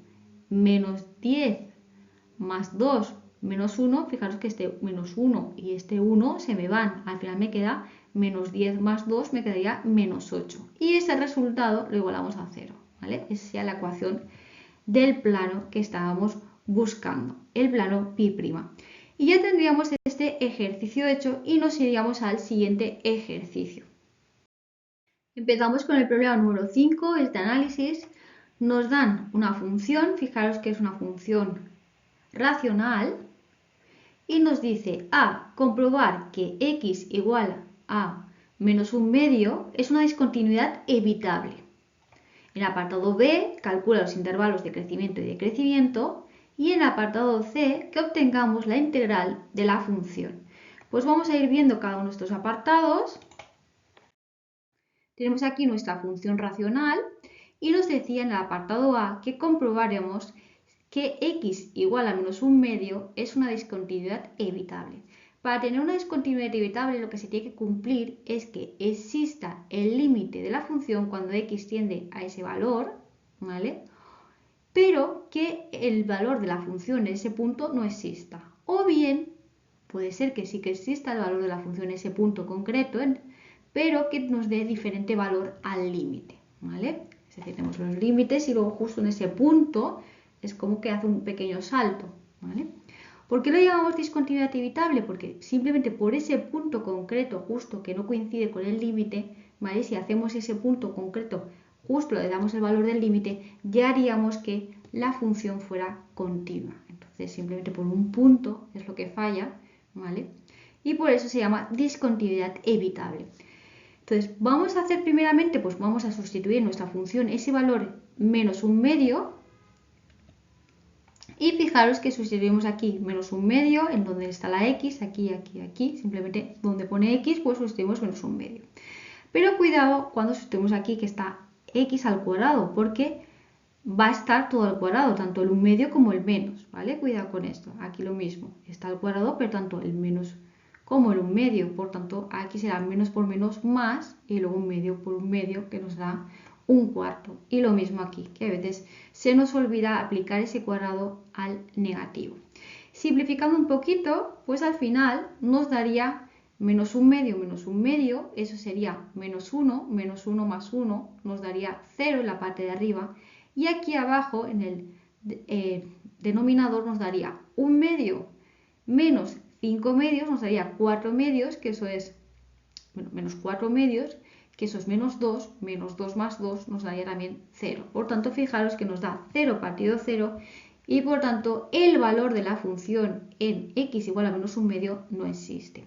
menos 10 más 2 menos 1. Fijaros que este menos 1 y este 1 se me van. Al final me queda menos 10 más 2, me quedaría menos 8. Y ese resultado lo igualamos a 0. ¿Vale? Esa sería la ecuación del plano que estábamos buscando, el plano pi'. Y ya tendríamos este ejercicio hecho y nos iríamos al siguiente ejercicio. Empezamos con el problema número 5, este análisis. Nos dan una función, fijaros que es una función racional, y nos dice a comprobar que x igual a menos un medio es una discontinuidad evitable. En el apartado B, calcula los intervalos de crecimiento y decrecimiento. Y en el apartado C, que obtengamos la integral de la función. Pues vamos a ir viendo cada uno de estos apartados. Tenemos aquí nuestra función racional y nos decía en el apartado A que comprobaremos que x igual a menos un medio es una discontinuidad evitable. Para tener una discontinuidad evitable lo que se tiene que cumplir es que exista el límite de la función cuando x tiende a ese valor, ¿vale? Pero que el valor de la función en ese punto no exista. O bien, puede ser que sí que exista el valor de la función en ese punto concreto, pero que nos dé diferente valor al límite, ¿vale? Es decir, tenemos los límites y luego justo en ese punto es como que hace un pequeño salto, ¿vale? ¿Por qué lo llamamos discontinuidad evitable? Porque simplemente por ese punto concreto justo que no coincide con el límite, ¿vale? Si hacemos ese punto concreto justo le damos el valor del límite, ya haríamos que la función fuera continua. Entonces simplemente por un punto es lo que falla, ¿vale? Y por eso se llama discontinuidad evitable. Entonces vamos a hacer primeramente, pues vamos a sustituir nuestra función ese valor menos un medio. Y fijaros que sustituimos aquí menos un medio, en donde está la x, aquí, aquí, aquí, simplemente donde pone x, pues sustituimos menos un medio. Pero cuidado cuando sustituimos aquí que está x al cuadrado, porque va a estar todo al cuadrado, tanto el un medio como el menos, ¿vale? Cuidado con esto, aquí lo mismo, está al cuadrado, pero tanto el menos como el un medio, por tanto aquí será menos por menos más, y luego un medio por un medio, que nos da un cuarto. Y lo mismo aquí, que a veces se nos olvida aplicar ese cuadrado al negativo. Simplificando un poquito, pues al final nos daría menos un medio, eso sería menos 1 más 1, nos daría 0 en la parte de arriba, y aquí abajo en el denominador nos daría un medio menos 5 medios, nos daría 4 medios, que eso es, bueno, menos 4 medios, que eso es menos 2 más 2 nos daría también 0. Por tanto, fijaros que nos da 0 partido 0, y por tanto el valor de la función en x igual a menos un medio no existe.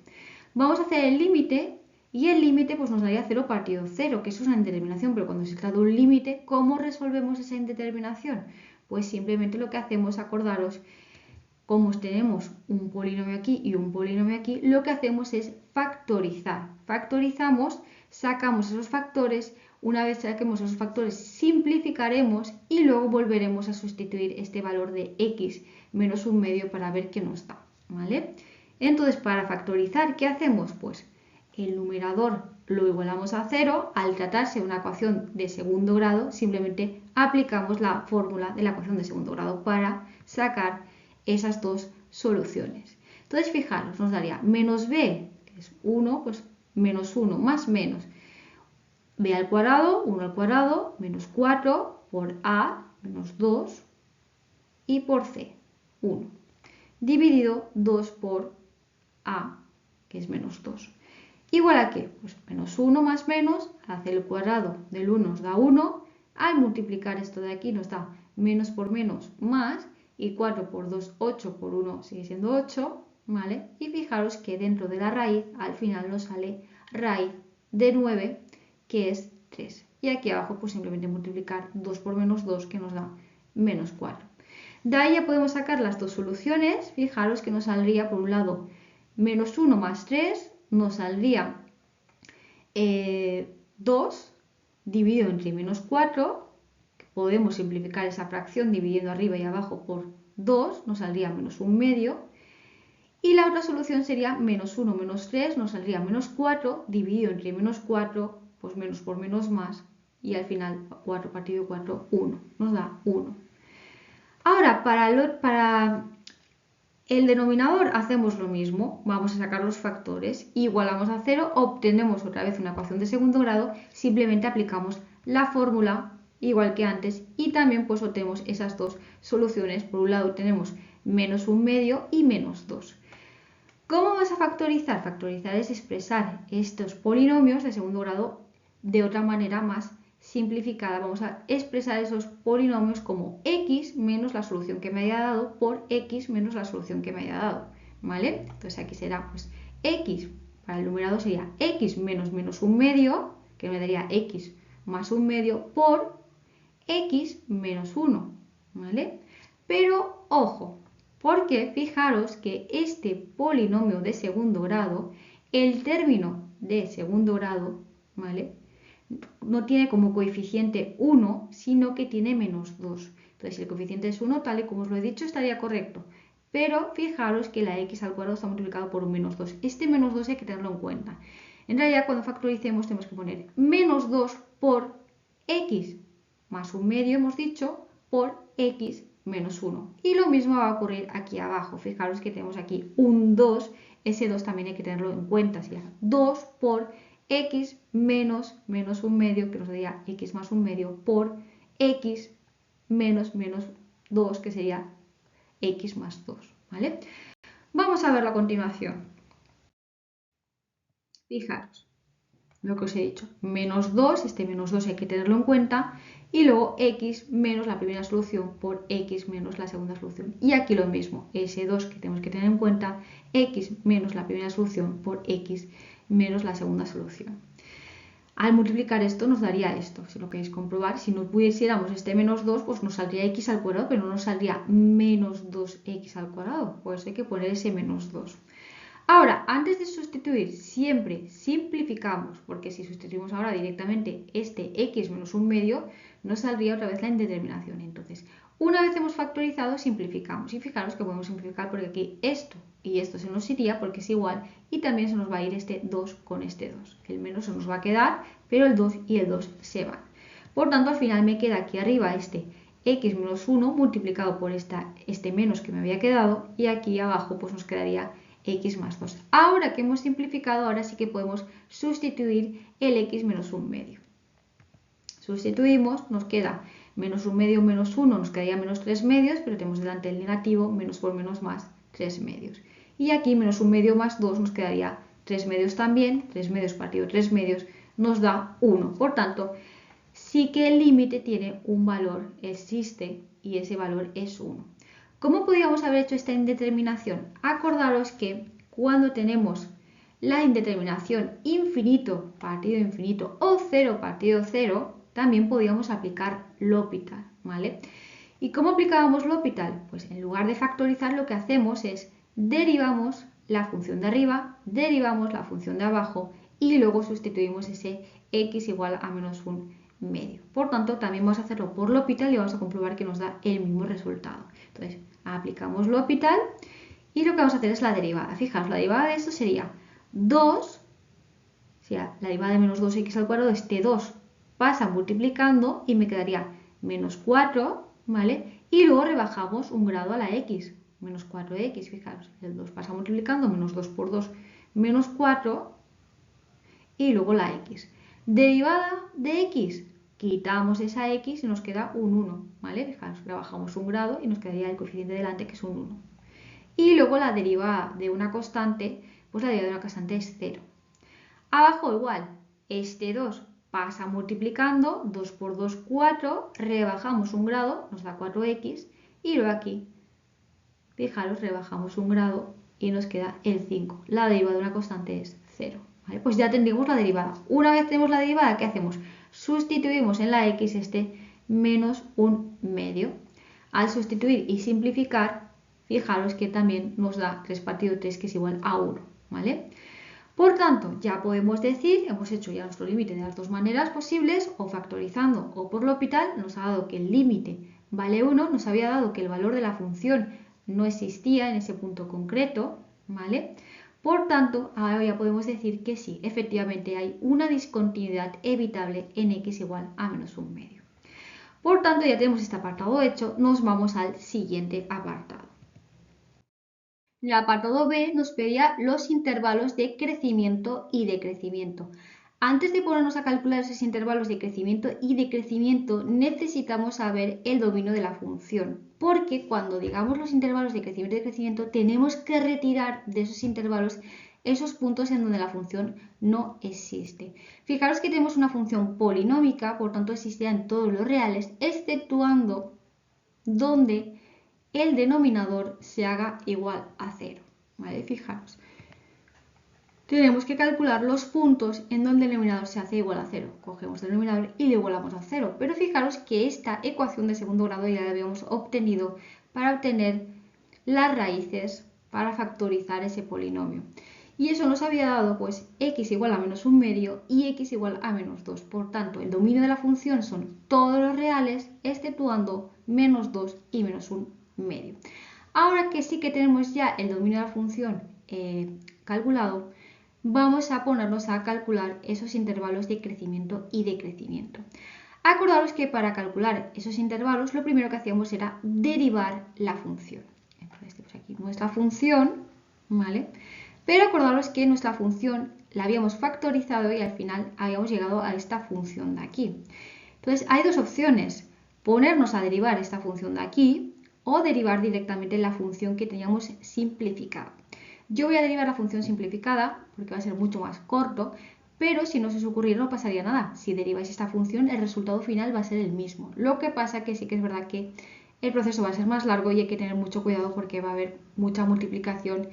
Vamos a hacer el límite y el límite pues nos daría 0 partido 0, que eso es una indeterminación, pero cuando se trata de un límite, ¿cómo resolvemos esa indeterminación? Pues simplemente lo que hacemos, acordaros, como tenemos un polinomio aquí y un polinomio aquí, lo que hacemos es factorizar. Factorizamos, sacamos esos factores, una vez saquemos esos factores simplificaremos y luego volveremos a sustituir este valor de x menos un medio para ver qué nos da, ¿vale? Entonces, para factorizar, ¿qué hacemos? Pues el numerador lo igualamos a 0. Al tratarse de una ecuación de segundo grado, simplemente aplicamos la fórmula de la ecuación de segundo grado para sacar esas dos soluciones. Entonces, fijaros, nos daría menos b, que es 1, pues menos 1 más menos b al cuadrado, 1 al cuadrado, menos 4 por a, menos 2, y por c, 1, dividido 2 por a, que es menos 2. ¿Igual a qué? Pues menos 1 más menos, hacer el cuadrado del 1 nos da 1, al multiplicar esto de aquí nos da menos por menos más, y 4 por 2, 8 por 1 sigue siendo 8, ¿vale? Y fijaros que dentro de la raíz al final nos sale raíz de 9, que es 3. Y aquí abajo pues simplemente multiplicar 2 por menos 2, que nos da menos 4. De ahí ya podemos sacar las dos soluciones. Fijaros que nos saldría por un lado menos 1 más 3, nos saldría 2 dividido entre menos 4. Podemos simplificar esa fracción dividiendo arriba y abajo por 2, nos saldría menos un medio. Y la otra solución sería menos 1 menos 3, nos saldría menos 4, dividido entre menos 4, pues menos por menos más, y al final 4 partido 4, 1, nos da 1. Ahora, para el denominador hacemos lo mismo, vamos a sacar los factores, igualamos a 0, obtenemos otra vez una ecuación de segundo grado, simplemente aplicamos la fórmula igual que antes y también pues obtenemos esas dos soluciones. Por un lado tenemos menos 1/2 y menos 2. ¿Cómo vas a factorizar? Factorizar es expresar estos polinomios de segundo grado de otra manera más simplificada. Vamos a expresar esos polinomios como x menos la solución que me haya dado por x menos la solución que me haya dado, ¿vale? Entonces aquí será pues x, para el numerador sería x menos menos 1/2, que me daría x más 1/2 por x menos 1, ¿vale? Pero ojo, porque fijaros que este polinomio de segundo grado, el término de segundo grado, ¿vale?, no tiene como coeficiente 1, sino que tiene menos 2. Entonces, si el coeficiente es 1, tal y como os lo he dicho, estaría correcto. Pero fijaros que la x al cuadrado está multiplicado por un menos 2. Este menos 2 hay que tenerlo en cuenta. En realidad, cuando factoricemos, tenemos que poner menos 2 por x más 1/2, hemos dicho, por x menos 1. Y lo mismo va a ocurrir aquí abajo. Fijaros que tenemos aquí un 2. Ese 2 también hay que tenerlo en cuenta. Sería 2 por x menos menos 1/2, que nos daría x más 1/2, por x menos menos 2, que sería x más 2, ¿vale? Vamos a verlo a continuación. Fijaros lo que os he dicho, menos 2, este menos 2 hay que tenerlo en cuenta, y luego x menos la primera solución por x menos la segunda solución. Y aquí lo mismo, ese 2 que tenemos que tener en cuenta, x menos la primera solución por x menos la segunda solución. Al multiplicar esto nos daría esto, si lo queréis comprobar. Si no pusiéramos este menos 2, pues nos saldría x al cuadrado, pero no nos saldría menos 2x al cuadrado. Pues hay que poner ese menos 2. Ahora, antes de sustituir, siempre simplificamos, porque si sustituimos ahora directamente este x menos 1/2, nos saldría otra vez la indeterminación. Entonces, una vez hemos factorizado, simplificamos. Y fijaros que podemos simplificar porque aquí esto y esto se nos iría porque es igual, y también se nos va a ir este 2 con este 2. El menos se nos va a quedar, pero el 2 y el 2 se van. Por tanto, al final me queda aquí arriba este x menos 1 multiplicado por este menos que me había quedado, y aquí abajo pues nos quedaría x más 2. Ahora que hemos simplificado, ahora sí que podemos sustituir el x menos 1/2. Sustituimos, nos queda menos 1/2 menos 1, nos quedaría menos 3/2, pero tenemos delante el negativo, menos por menos más, 3/2. Y aquí menos 1/2 más 2 nos quedaría 3/2 también, 3/2 partido 3/2 nos da 1. Por tanto, sí que el límite tiene un valor, existe, y ese valor es 1. ¿Cómo podríamos haber hecho esta indeterminación? Acordaros que cuando tenemos la indeterminación infinito partido infinito o 0 partido 0, también podíamos aplicar L'Hopital, ¿vale? ¿Y cómo aplicábamos L'Hopital? Pues en lugar de factorizar, lo que hacemos es derivamos la función de arriba, derivamos la función de abajo y luego sustituimos ese x igual a menos 1/2. Por tanto, también vamos a hacerlo por L'Hopital y vamos a comprobar que nos da el mismo resultado. Entonces, aplicamos L'Hopital y lo que vamos a hacer es la derivada. Fijaos, la derivada de esto sería 2, o sea, la derivada de menos 2x al cuadrado, este 2 pasa multiplicando y me quedaría menos 4, ¿vale? Y luego rebajamos un grado a la x, menos 4x, fijaros, el 2 pasa multiplicando, menos 2 por 2, menos 4, y luego la x. Derivada de x, quitamos esa x y nos queda un 1, ¿vale? Fijaros, rebajamos un grado y nos quedaría el coeficiente delante, que es un 1. Y luego la derivada de una constante, pues la derivada de una constante es 0. Abajo igual, este 2 pasa multiplicando, 2 por 2, 4, rebajamos un grado, nos da 4x, y luego aquí, fijaros, rebajamos un grado y nos queda el 5. La derivada de una constante es 0. ¿Vale? Pues ya tendríamos la derivada. Una vez tenemos la derivada, ¿qué hacemos? Sustituimos en la x este menos 1/2. Al sustituir y simplificar, fijaros que también nos da 3 partido 3, que es igual a 1. ¿Vale? Por tanto, ya podemos decir, hemos hecho ya nuestro límite de las dos maneras posibles, o factorizando o por L'Hopital, nos ha dado que el límite vale 1, nos había dado que el valor de la función no existía en ese punto concreto, ¿vale? Por tanto, ahora ya podemos decir que sí, efectivamente hay una discontinuidad evitable en x igual a menos un medio. Por tanto, ya tenemos este apartado hecho, nos vamos al siguiente apartado. En el apartado B nos pedía los intervalos de crecimiento y decrecimiento. Antes de ponernos a calcular esos intervalos de crecimiento y decrecimiento, necesitamos saber el dominio de la función, porque cuando digamos los intervalos de crecimiento y decrecimiento, tenemos que retirar de esos intervalos esos puntos en donde la función no existe. Fijaros que tenemos una función polinómica, por tanto existirá en todos los reales, exceptuando donde el denominador se haga igual a 0. ¿Vale? Fijaros. Tenemos que calcular los puntos en donde el denominador se hace igual a 0. Cogemos el denominador y lo igualamos a 0. Pero fijaros que esta ecuación de segundo grado ya la habíamos obtenido para obtener las raíces para factorizar ese polinomio. Y eso nos había dado pues x igual a menos un medio y x igual a menos 2. Por tanto, el dominio de la función son todos los reales, exceptuando menos 2 y menos 1 medio. Ahora que sí que tenemos ya el dominio de la función calculado, vamos a ponernos a calcular esos intervalos de crecimiento y decrecimiento. Acordaros que para calcular esos intervalos lo primero que hacíamos era derivar la función. Entonces tenemos aquí nuestra función, ¿vale? Pero acordaros que nuestra función la habíamos factorizado y al final habíamos llegado a esta función de aquí. Entonces hay dos opciones, ponernos a derivar esta función de aquí o derivar directamente la función que teníamos simplificada. Yo voy a derivar la función simplificada porque va a ser mucho más corto, pero si no se os ocurriera no pasaría nada. Si deriváis esta función, el resultado final va a ser el mismo. Lo que pasa que sí que es verdad que el proceso va a ser más largo y hay que tener mucho cuidado porque va a haber mucha multiplicación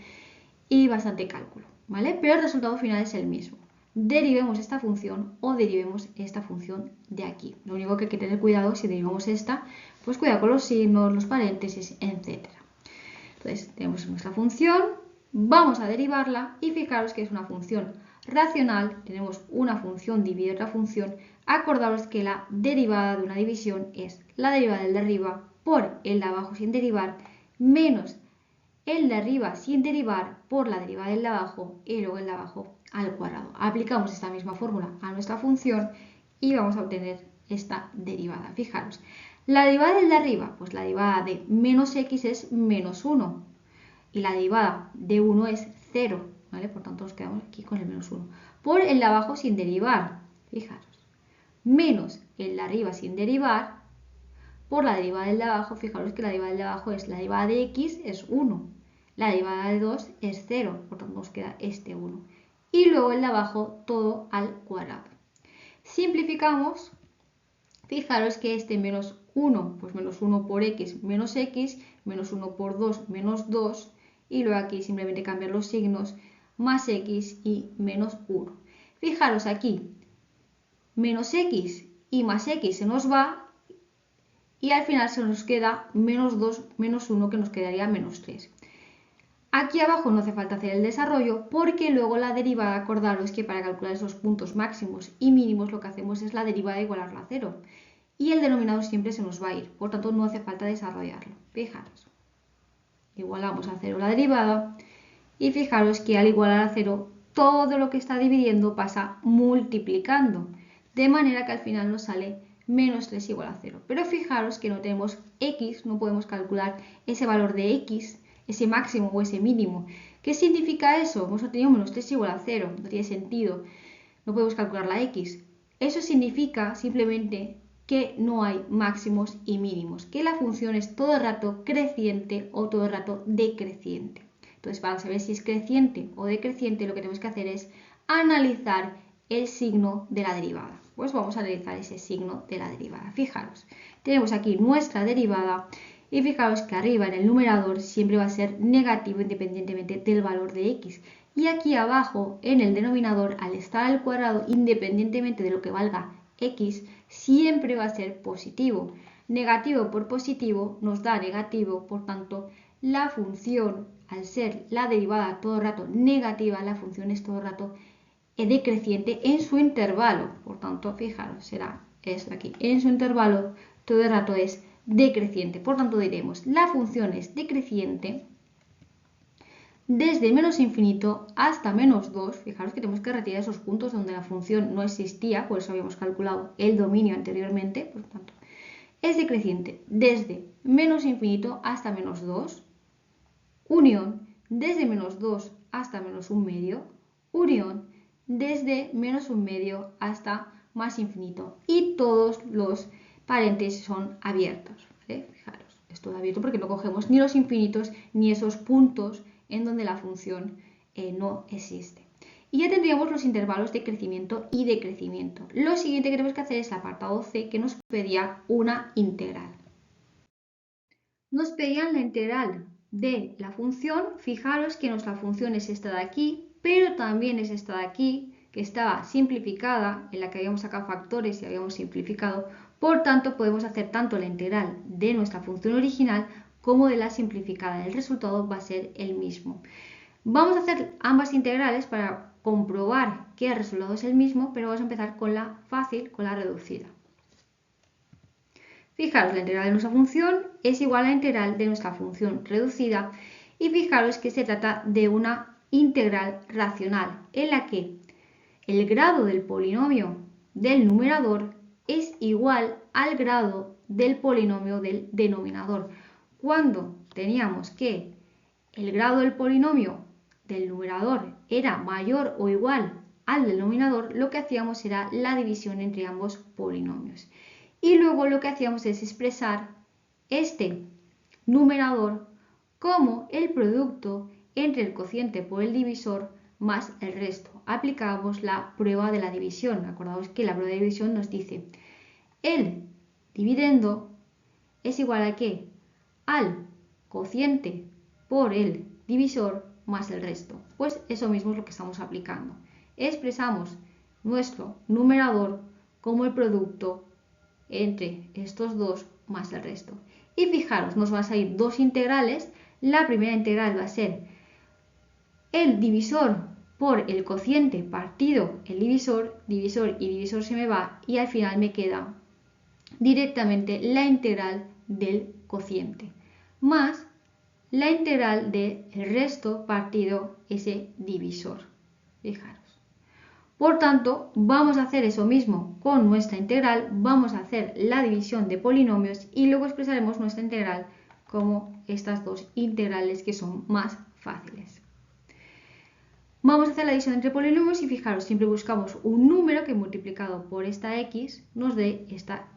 y bastante cálculo, ¿vale? Pero el resultado final es el mismo. Derivemos esta función o derivemos esta función de aquí. Lo único que hay que tener cuidado si derivamos esta, pues cuidado con los signos, los paréntesis, etc. Entonces tenemos nuestra función, vamos a derivarla y fijaros que es una función racional, tenemos una función dividida otra función. Acordaros que la derivada de una división es la derivada del de arriba por el de abajo sin derivar menos el de arriba sin derivar por la derivada del de abajo y luego el de abajo al cuadrado. Aplicamos esta misma fórmula a nuestra función y vamos a obtener esta derivada. Fijaros, la derivada del de arriba, pues la derivada de menos x es menos 1 y la derivada de 1 es 0, ¿vale? Por tanto nos quedamos aquí con el menos 1. Por el de abajo sin derivar, fijaros, menos el de arriba sin derivar por la derivada del de abajo. Fijaros que la derivada del de abajo es la derivada de x es 1. La derivada de 2 es 0, por tanto nos queda este 1. Y luego el de abajo todo al cuadrado. Simplificamos, fijaros que este menos 1, pues menos 1 por x, menos 1 por 2, menos 2, y luego aquí simplemente cambiar los signos, más x y menos 1. Fijaros aquí, menos x y más x se nos va, y al final se nos queda menos 2, menos 1, que nos quedaría menos 3. Aquí abajo no hace falta hacer el desarrollo porque luego la derivada, acordaros que para calcular esos puntos máximos y mínimos lo que hacemos es la derivada igualarla a 0. Y el denominador siempre se nos va a ir, por tanto no hace falta desarrollarlo. Fijaros, igualamos a 0 la derivada y fijaros que al igualar a 0 todo lo que está dividiendo pasa multiplicando, de manera que al final nos sale menos 3 igual a 0. Pero fijaros que no tenemos x, no podemos calcular ese valor de x, ese máximo o ese mínimo. ¿Qué significa eso? Hemos obtenido menos 3 igual a 0, no tiene sentido, no podemos calcular la x. Eso significa simplemente que no hay máximos y mínimos, que la función es todo el rato creciente o todo el rato decreciente. Entonces, para saber si es creciente o decreciente, lo que tenemos que hacer es analizar el signo de la derivada. Pues vamos a analizar ese signo de la derivada. Fijaros, tenemos aquí nuestra derivada y fijaros que arriba en el numerador siempre va a ser negativo independientemente del valor de x. Y aquí abajo en el denominador, al estar al cuadrado, independientemente de lo que valga x, siempre va a ser positivo. Negativo por positivo nos da negativo, por tanto, la función, al ser la derivada todo el rato negativa, la función es todo el rato decreciente en su intervalo. Por tanto, fijaros, será esto aquí. En su intervalo todo el rato es decreciente. Por tanto, diremos, la función es decreciente desde menos infinito hasta menos 2. Fijaros que tenemos que retirar esos puntos donde la función no existía, por eso habíamos calculado el dominio anteriormente, por lo tanto, es decreciente desde menos infinito hasta menos 2, unión desde menos 2 hasta menos 1/2, unión desde menos 1/2 hasta más infinito. Y todos los paréntesis son abiertos, ¿vale? Fijaros, es todo abierto porque no cogemos ni los infinitos ni esos puntos en donde la función no existe. Y ya tendríamos los intervalos de crecimiento y decrecimiento. Lo siguiente que tenemos que hacer es el apartado C, que nos pedía una integral. Nos pedían la integral de la función. Fijaros que nuestra función es esta de aquí, pero también es esta de aquí, que estaba simplificada, en la que habíamos sacado factores y habíamos simplificado. Por tanto, podemos hacer tanto la integral de nuestra función original como de la simplificada. El resultado va a ser el mismo. Vamos a hacer ambas integrales para comprobar que el resultado es el mismo, pero vamos a empezar con la fácil, con la reducida. Fijaros, la integral de nuestra función es igual a la integral de nuestra función reducida y fijaros que se trata de una integral racional en la que el grado del polinomio del numerador es igual al grado del polinomio del denominador. Cuando teníamos que el grado del polinomio del numerador era mayor o igual al del denominador, lo que hacíamos era la división entre ambos polinomios. Y luego lo que hacíamos es expresar este numerador como el producto entre el cociente por el divisor más el resto. Aplicábamos la prueba de la división. Acordaos que la prueba de división nos dice el dividendo es igual a ¿qué? Al cociente por el divisor más el resto. Pues eso mismo es lo que estamos aplicando. Expresamos nuestro numerador como el producto entre estos dos más el resto. Y fijaros, nos van a salir dos integrales. La primera integral va a ser el divisor por el cociente partido el divisor, divisor y divisor se me va y al final me queda directamente la integral del cociente más la integral del resto partido ese divisor. Fijaros. Por tanto, vamos a hacer eso mismo con nuestra integral, vamos a hacer la división de polinomios y luego expresaremos nuestra integral como estas dos integrales que son más fáciles. Vamos a hacer la división entre polinomios y fijaros, siempre buscamos un número que multiplicado por esta x nos dé esta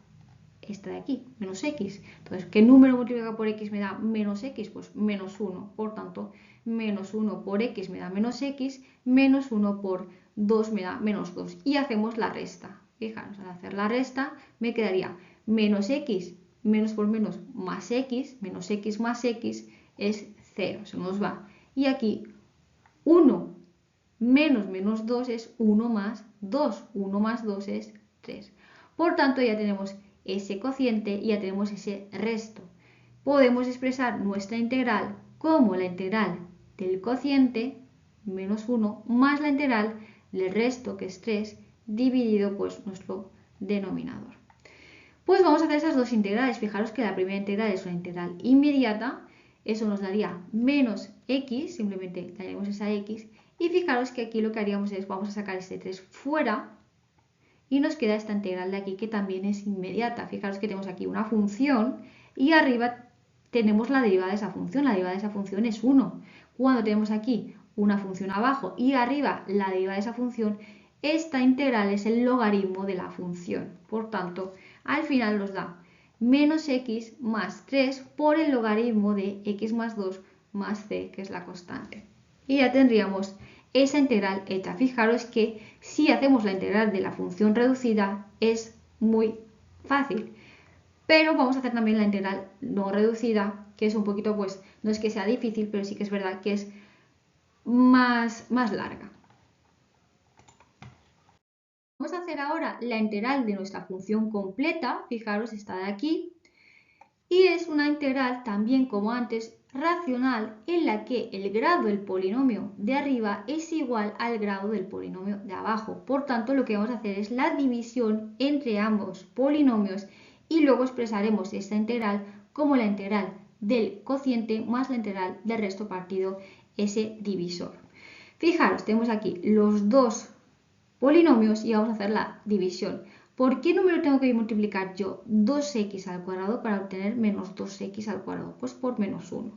de aquí, menos x. Entonces, ¿qué número multiplicado por x me da menos x? Pues menos 1. Por tanto, menos 1 por x me da menos x, menos 1 por 2 me da menos 2. Y hacemos la resta. Fijaros, al hacer la resta me quedaría menos x, menos por menos, más x, menos x más x es 0, se nos va. Y aquí 1 menos menos 2 es 1 más 2. 1 más 2 es 3. Por tanto, ya tenemos ese cociente y ya tenemos ese resto. Podemos expresar nuestra integral como la integral del cociente, menos 1, más la integral del resto, que es 3, dividido pues nuestro denominador. Pues vamos a hacer esas dos integrales. Fijaros que la primera integral es una integral inmediata. Eso nos daría menos x, simplemente daríamos esa x. Y fijaros que aquí lo que haríamos es, vamos a sacar este 3 fuera y nos queda esta integral de aquí que también es inmediata. Fijaros que tenemos aquí una función y arriba tenemos la derivada de esa función. La derivada de esa función es 1. Cuando tenemos aquí una función abajo y arriba la derivada de esa función, esta integral es el logaritmo de la función. Por tanto, al final nos da menos x más 3 por el logaritmo de x más 2 más c, que es la constante. Y ya tendríamos esa integral hecha. Fijaros que si hacemos la integral de la función reducida es muy fácil. Pero vamos a hacer también la integral no reducida, que es un poquito, pues, no es que sea difícil, pero sí que es verdad que es más larga. Vamos a hacer ahora la integral de nuestra función completa. Fijaros, está de aquí. Y es una integral también como antes racional en la que el grado del polinomio de arriba es igual al grado del polinomio de abajo. Por tanto, lo que vamos a hacer es la división entre ambos polinomios y luego expresaremos esta integral como la integral del cociente más la integral del resto partido ese divisor. Fijaros, tenemos aquí los dos polinomios y vamos a hacer la división. ¿Por qué número tengo que multiplicar yo 2x al cuadrado para obtener menos 2x al cuadrado? Pues por menos 1.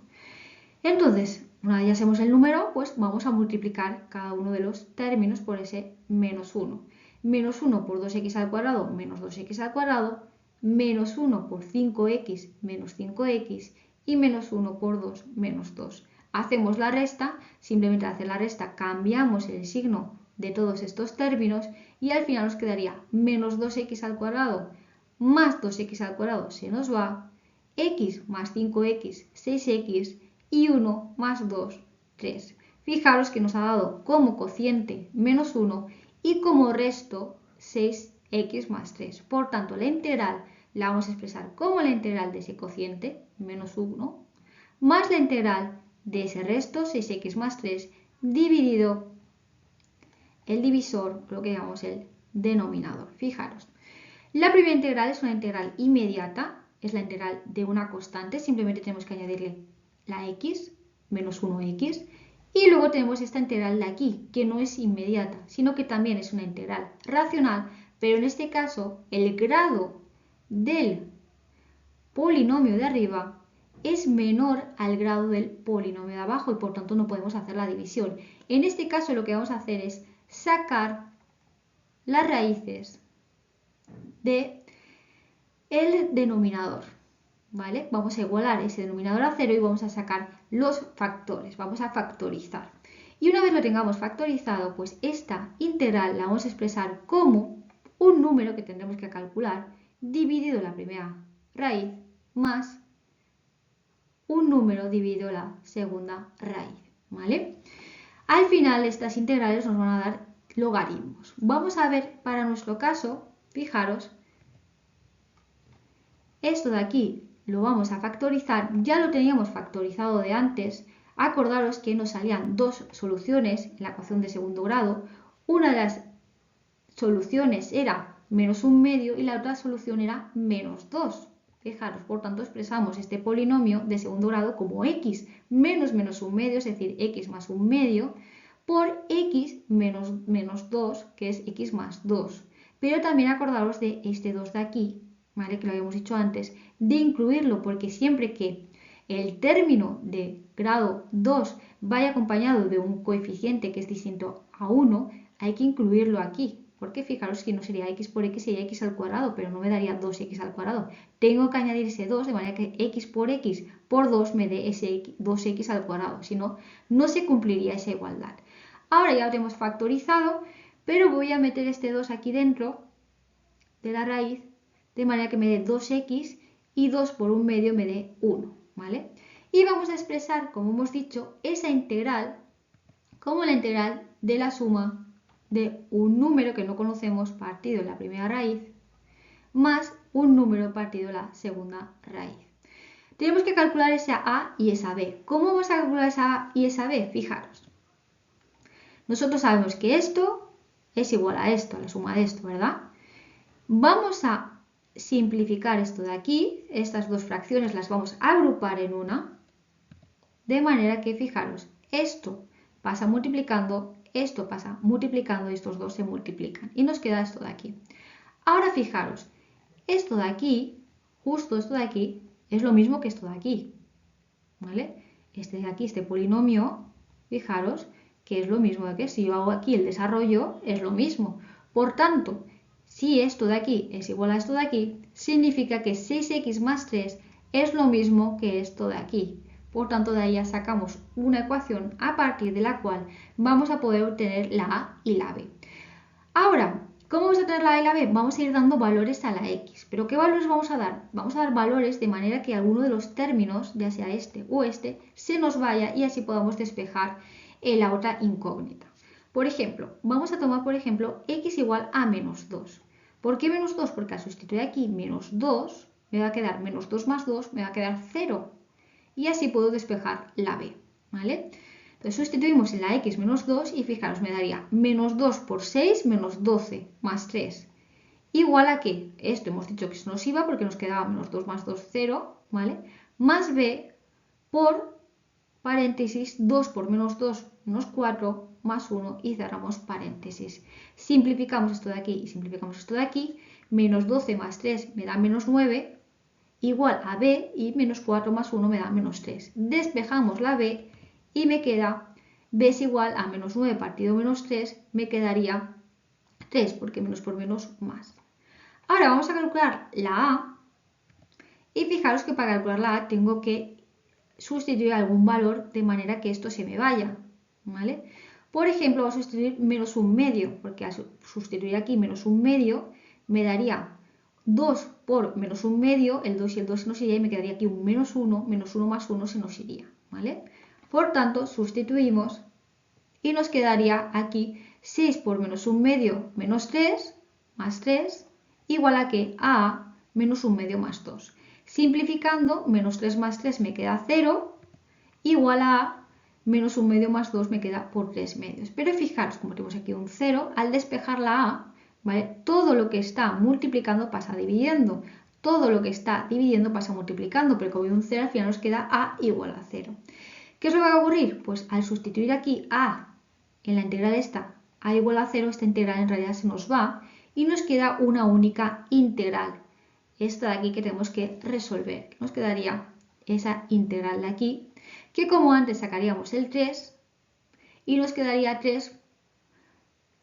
Entonces, una vez ya sabemos el número, pues vamos a multiplicar cada uno de los términos por ese menos 1. Menos 1 por 2x al cuadrado, menos 2x al cuadrado, menos 1 por 5x, menos 5x, y menos 1 por 2, menos 2. Hacemos la resta, simplemente al hacer la resta cambiamos el signo de todos estos términos y al final nos quedaría menos 2x al cuadrado más 2x al cuadrado se nos va, x más 5x, 6x, y 1 más 2, 3. Fijaros que nos ha dado como cociente menos 1 y como resto 6x más 3. Por tanto, la integral la vamos a expresar como la integral de ese cociente, menos 1, más la integral de ese resto, 6x más 3, dividido el divisor, lo que llamamos el denominador. Fijaros, la primera integral es una integral inmediata, es la integral de una constante, simplemente tenemos que añadirle la x, menos 1x, y luego tenemos esta integral de aquí, que no es inmediata, sino que también es una integral racional, pero en este caso el grado del polinomio de arriba es menor al grado del polinomio de abajo y por tanto no podemos hacer la división. En este caso lo que vamos a hacer es sacar las raíces del denominador. ¿Vale? Vamos a igualar ese denominador a 0 y vamos a sacar los factores, vamos a factorizar. Y una vez lo tengamos factorizado, pues esta integral la vamos a expresar como un número que tendremos que calcular dividido la primera raíz más un número dividido la segunda raíz, ¿vale? Al final estas integrales nos van a dar logaritmos. Vamos a ver para nuestro caso, fijaros, esto de aquí lo vamos a factorizar, ya lo teníamos factorizado de antes, acordaros que nos salían dos soluciones en la ecuación de segundo grado, una de las soluciones era menos 1/2 y la otra solución era menos 2. Fijaros, por tanto expresamos este polinomio de segundo grado como x menos 1/2, es decir, x más 1/2, por x menos 2, que es x más 2. Pero también acordaros de este 2 de aquí, ¿vale? Que lo habíamos dicho antes, de incluirlo, porque siempre que el término de grado 2 vaya acompañado de un coeficiente que es distinto a 1, hay que incluirlo aquí, porque fijaros que no sería x por x, sería x al cuadrado, pero no me daría 2x al cuadrado. Tengo que añadir ese 2 de manera que x por 2 me dé ese 2x al cuadrado, si no, no se cumpliría esa igualdad. Ahora ya lo tenemos factorizado, pero voy a meter este 2 aquí dentro de la raíz, de manera que me dé 2x y 2 por 1/2 me dé 1, ¿vale? Y vamos a expresar, como hemos dicho, esa integral como la integral de la suma de un número que no conocemos partido de la primera raíz más un número partido de la segunda raíz. Tenemos que calcular esa a y esa b. ¿Cómo vamos a calcular esa a y esa b? Fijaros. Nosotros sabemos que esto es igual a esto, a la suma de esto, ¿verdad? Vamos a simplificar esto de aquí, estas dos fracciones las vamos a agrupar en una, de manera que, fijaros, esto pasa multiplicando, esto pasa multiplicando y estos dos se multiplican. Y nos queda esto de aquí. Ahora fijaros, esto de aquí, justo esto de aquí, es lo mismo que esto de aquí, ¿vale? Este de aquí, este polinomio, fijaros que es lo mismo que si yo hago aquí el desarrollo, es lo mismo. Por tanto, si esto de aquí es igual a esto de aquí, significa que 6x más 3 es lo mismo que esto de aquí. Por tanto, de ahí ya sacamos una ecuación a partir de la cual vamos a poder obtener la a y la b. Ahora, ¿cómo vamos a tener la a y la b? Vamos a ir dando valores a la x. ¿Pero qué valores vamos a dar? Vamos a dar valores de manera que alguno de los términos, ya sea este o este, se nos vaya y así podamos despejar la otra incógnita. Por ejemplo, vamos a tomar, por ejemplo, x igual a menos 2. ¿Por qué menos 2? Porque al sustituir aquí menos 2, me va a quedar menos 2 más 2, me va a quedar 0. Y así puedo despejar la b, ¿vale? Entonces sustituimos en la x menos 2 y fijaros, me daría menos 2 por 6 menos 12 más 3. Igual a ¿qué? Esto hemos dicho que se nos iba porque nos quedaba menos 2 más 2, 0, ¿vale? Más b por paréntesis, 2 por menos 2, menos 4, más 1 y cerramos paréntesis. Simplificamos esto de aquí y simplificamos esto de aquí. Menos 12 más 3 me da menos 9, igual a b, y menos 4 más 1 me da menos 3. Despejamos la b y me queda b es igual a menos 9 partido menos 3, me quedaría 3, porque menos por menos más. Ahora vamos a calcular la a, y fijaros que para calcular la a tengo que sustituir algún valor de manera que esto se me vaya, ¿vale? Por ejemplo, voy a sustituir menos un medio, porque al sustituir aquí menos un medio me daría 2 por menos un medio, el 2 y el 2 se nos iría y me quedaría aquí un menos 1 más 1 se nos iría, ¿vale? Por tanto, sustituimos y nos quedaría aquí 6 por menos un medio menos 3 más 3 igual a que a menos un medio más 2. Simplificando, menos 3 más 3 me queda 0, igual a menos un medio más 2 me queda por 3 medios. Pero fijaros, como tenemos aquí un 0, al despejar la a, ¿vale? Todo lo que está multiplicando pasa dividiendo. Todo lo que está dividiendo pasa multiplicando, pero como hay un 0, al final nos queda a igual a 0. ¿Qué es lo que va a ocurrir? Pues al sustituir aquí a en la integral esta, a igual a 0, esta integral en realidad se nos va y nos queda una única integral. Esta de aquí que tenemos que resolver. Nos quedaría esa integral de aquí, que como antes sacaríamos el 3 y nos quedaría 3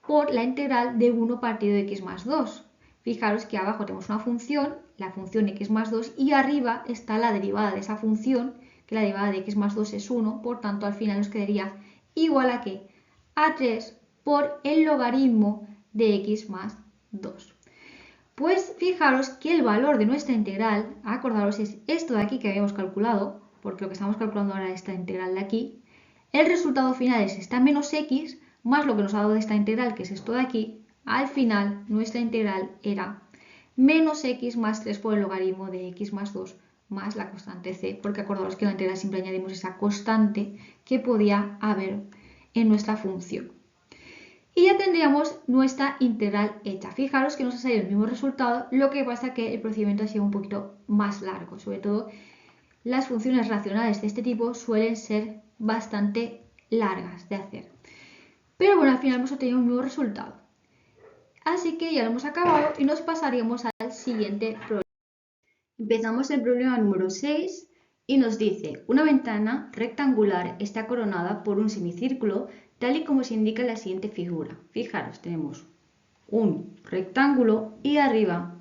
por la integral de 1 partido de x más 2. Fijaros que abajo tenemos una función, la función x más 2, y arriba está la derivada de esa función, que la derivada de x más 2 es 1, por tanto al final nos quedaría igual a ¿qué? A 3 por el logaritmo de x más 2. Pues fijaros que el valor de nuestra integral, acordaros, es esto de aquí que habíamos calculado, porque lo que estamos calculando ahora es esta integral de aquí. El resultado final es esta menos x, más lo que nos ha dado de esta integral, que es esto de aquí. Al final, nuestra integral era menos x más 3 por el logaritmo de x más 2 más la constante c, porque acordaros que en la integral siempre añadimos esa constante que podía haber en nuestra función. Y ya tendríamos nuestra integral hecha. Fijaros que nos ha salido el mismo resultado, lo que pasa es que el procedimiento ha sido un poquito más largo. Sobre todo, las funciones racionales de este tipo suelen ser bastante largas de hacer. Pero bueno, al final hemos obtenido un nuevo resultado. Así que ya lo hemos acabado y nos pasaríamos al siguiente problema. Empezamos el problema número 6 y nos dice: una ventana rectangular está coronada por un semicírculo, tal y como se indica en la siguiente figura. Fijaros, tenemos un rectángulo y arriba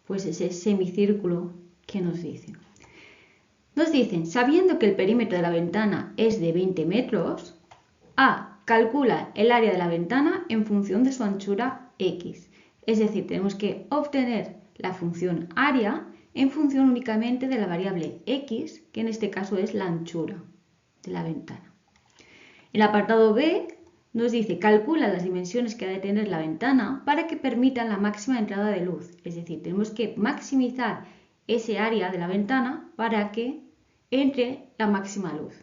pues ese semicírculo que nos dicen. Nos dicen, sabiendo que el perímetro de la ventana es de 20 metros, A calcula el área de la ventana en función de su anchura x. Es decir, tenemos que obtener la función área en función únicamente de la variable x, que en este caso es la anchura de la ventana. El apartado B nos dice, calcula las dimensiones que ha de tener la ventana para que permitan la máxima entrada de luz. Es decir, tenemos que maximizar ese área de la ventana para que entre la máxima luz.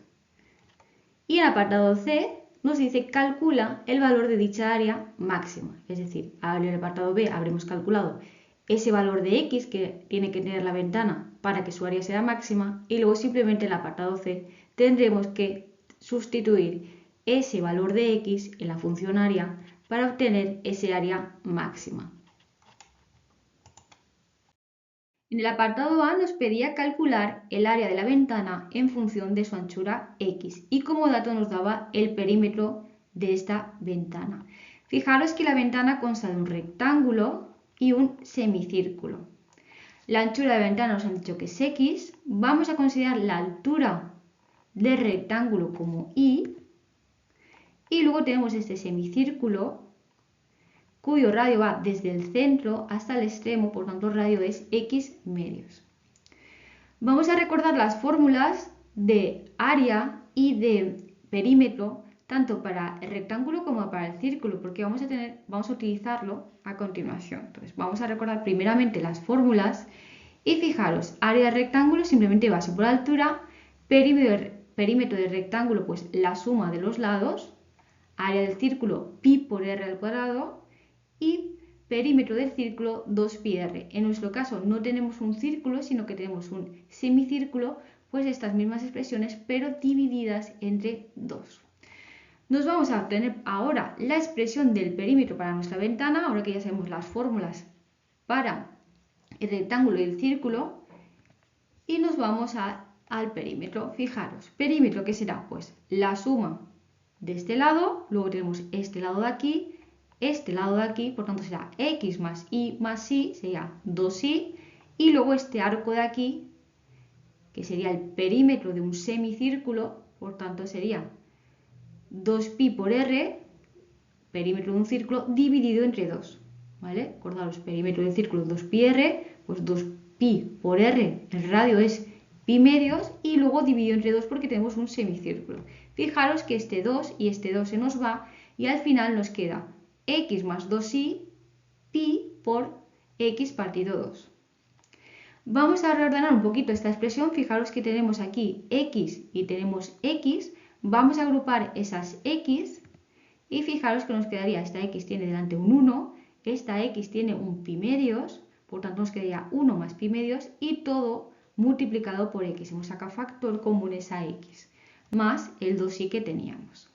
Y el apartado C nos dice, calcula el valor de dicha área máxima. Es decir, en el apartado B habremos calculado ese valor de x que tiene que tener la ventana para que su área sea máxima, y luego simplemente en el apartado C tendremos que sustituir ese valor de x en la función área para obtener ese área máxima. En el apartado A nos pedía calcular el área de la ventana en función de su anchura x y como dato nos daba el perímetro de esta ventana. Fijaros que la ventana consta de un rectángulo y un semicírculo. La anchura de la ventana nos han dicho que es x. Vamos a considerar la altura del rectángulo como y luego tenemos este semicírculo cuyo radio va desde el centro hasta el extremo, por tanto el radio es x medios. Vamos a recordar las fórmulas de área y de perímetro tanto para el rectángulo como para el círculo, porque vamos a utilizarlo a continuación. Entonces vamos a recordar primeramente las fórmulas y fijaros, área del rectángulo simplemente base por altura, perímetro del rectángulo pues la suma de los lados, área del círculo pi por r al cuadrado y perímetro del círculo 2πr. En nuestro caso no tenemos un círculo, sino que tenemos un semicírculo, pues estas mismas expresiones, pero divididas entre 2. Nos vamos a obtener ahora la expresión del perímetro para nuestra ventana, ahora que ya sabemos las fórmulas para el rectángulo y el círculo, y nos vamos al perímetro. Fijaros, perímetro, ¿qué será? Pues la suma de este lado, luego tenemos este lado de aquí, este lado de aquí, por tanto será x más y más y, sería 2y, y luego este arco de aquí, que sería el perímetro de un semicírculo, por tanto sería 2pi por r, perímetro de un círculo, dividido entre 2. ¿Vale? Acordaros, perímetro del círculo 2πr, pues 2pi por r, el radio es pi medios, y luego dividido entre 2 porque tenemos un semicírculo. Fijaros que este 2 y este 2 se nos va, y al final nos queda x más 2y pi por x partido 2. Vamos a reordenar un poquito esta expresión. Fijaros que tenemos aquí x y tenemos x. Vamos a agrupar esas x y fijaros que nos quedaría, esta x tiene delante un 1, esta x tiene un pi medios, por tanto nos quedaría 1 más pi medios y todo multiplicado por x. Hemos sacado factor común esa x, más el 2y que teníamos.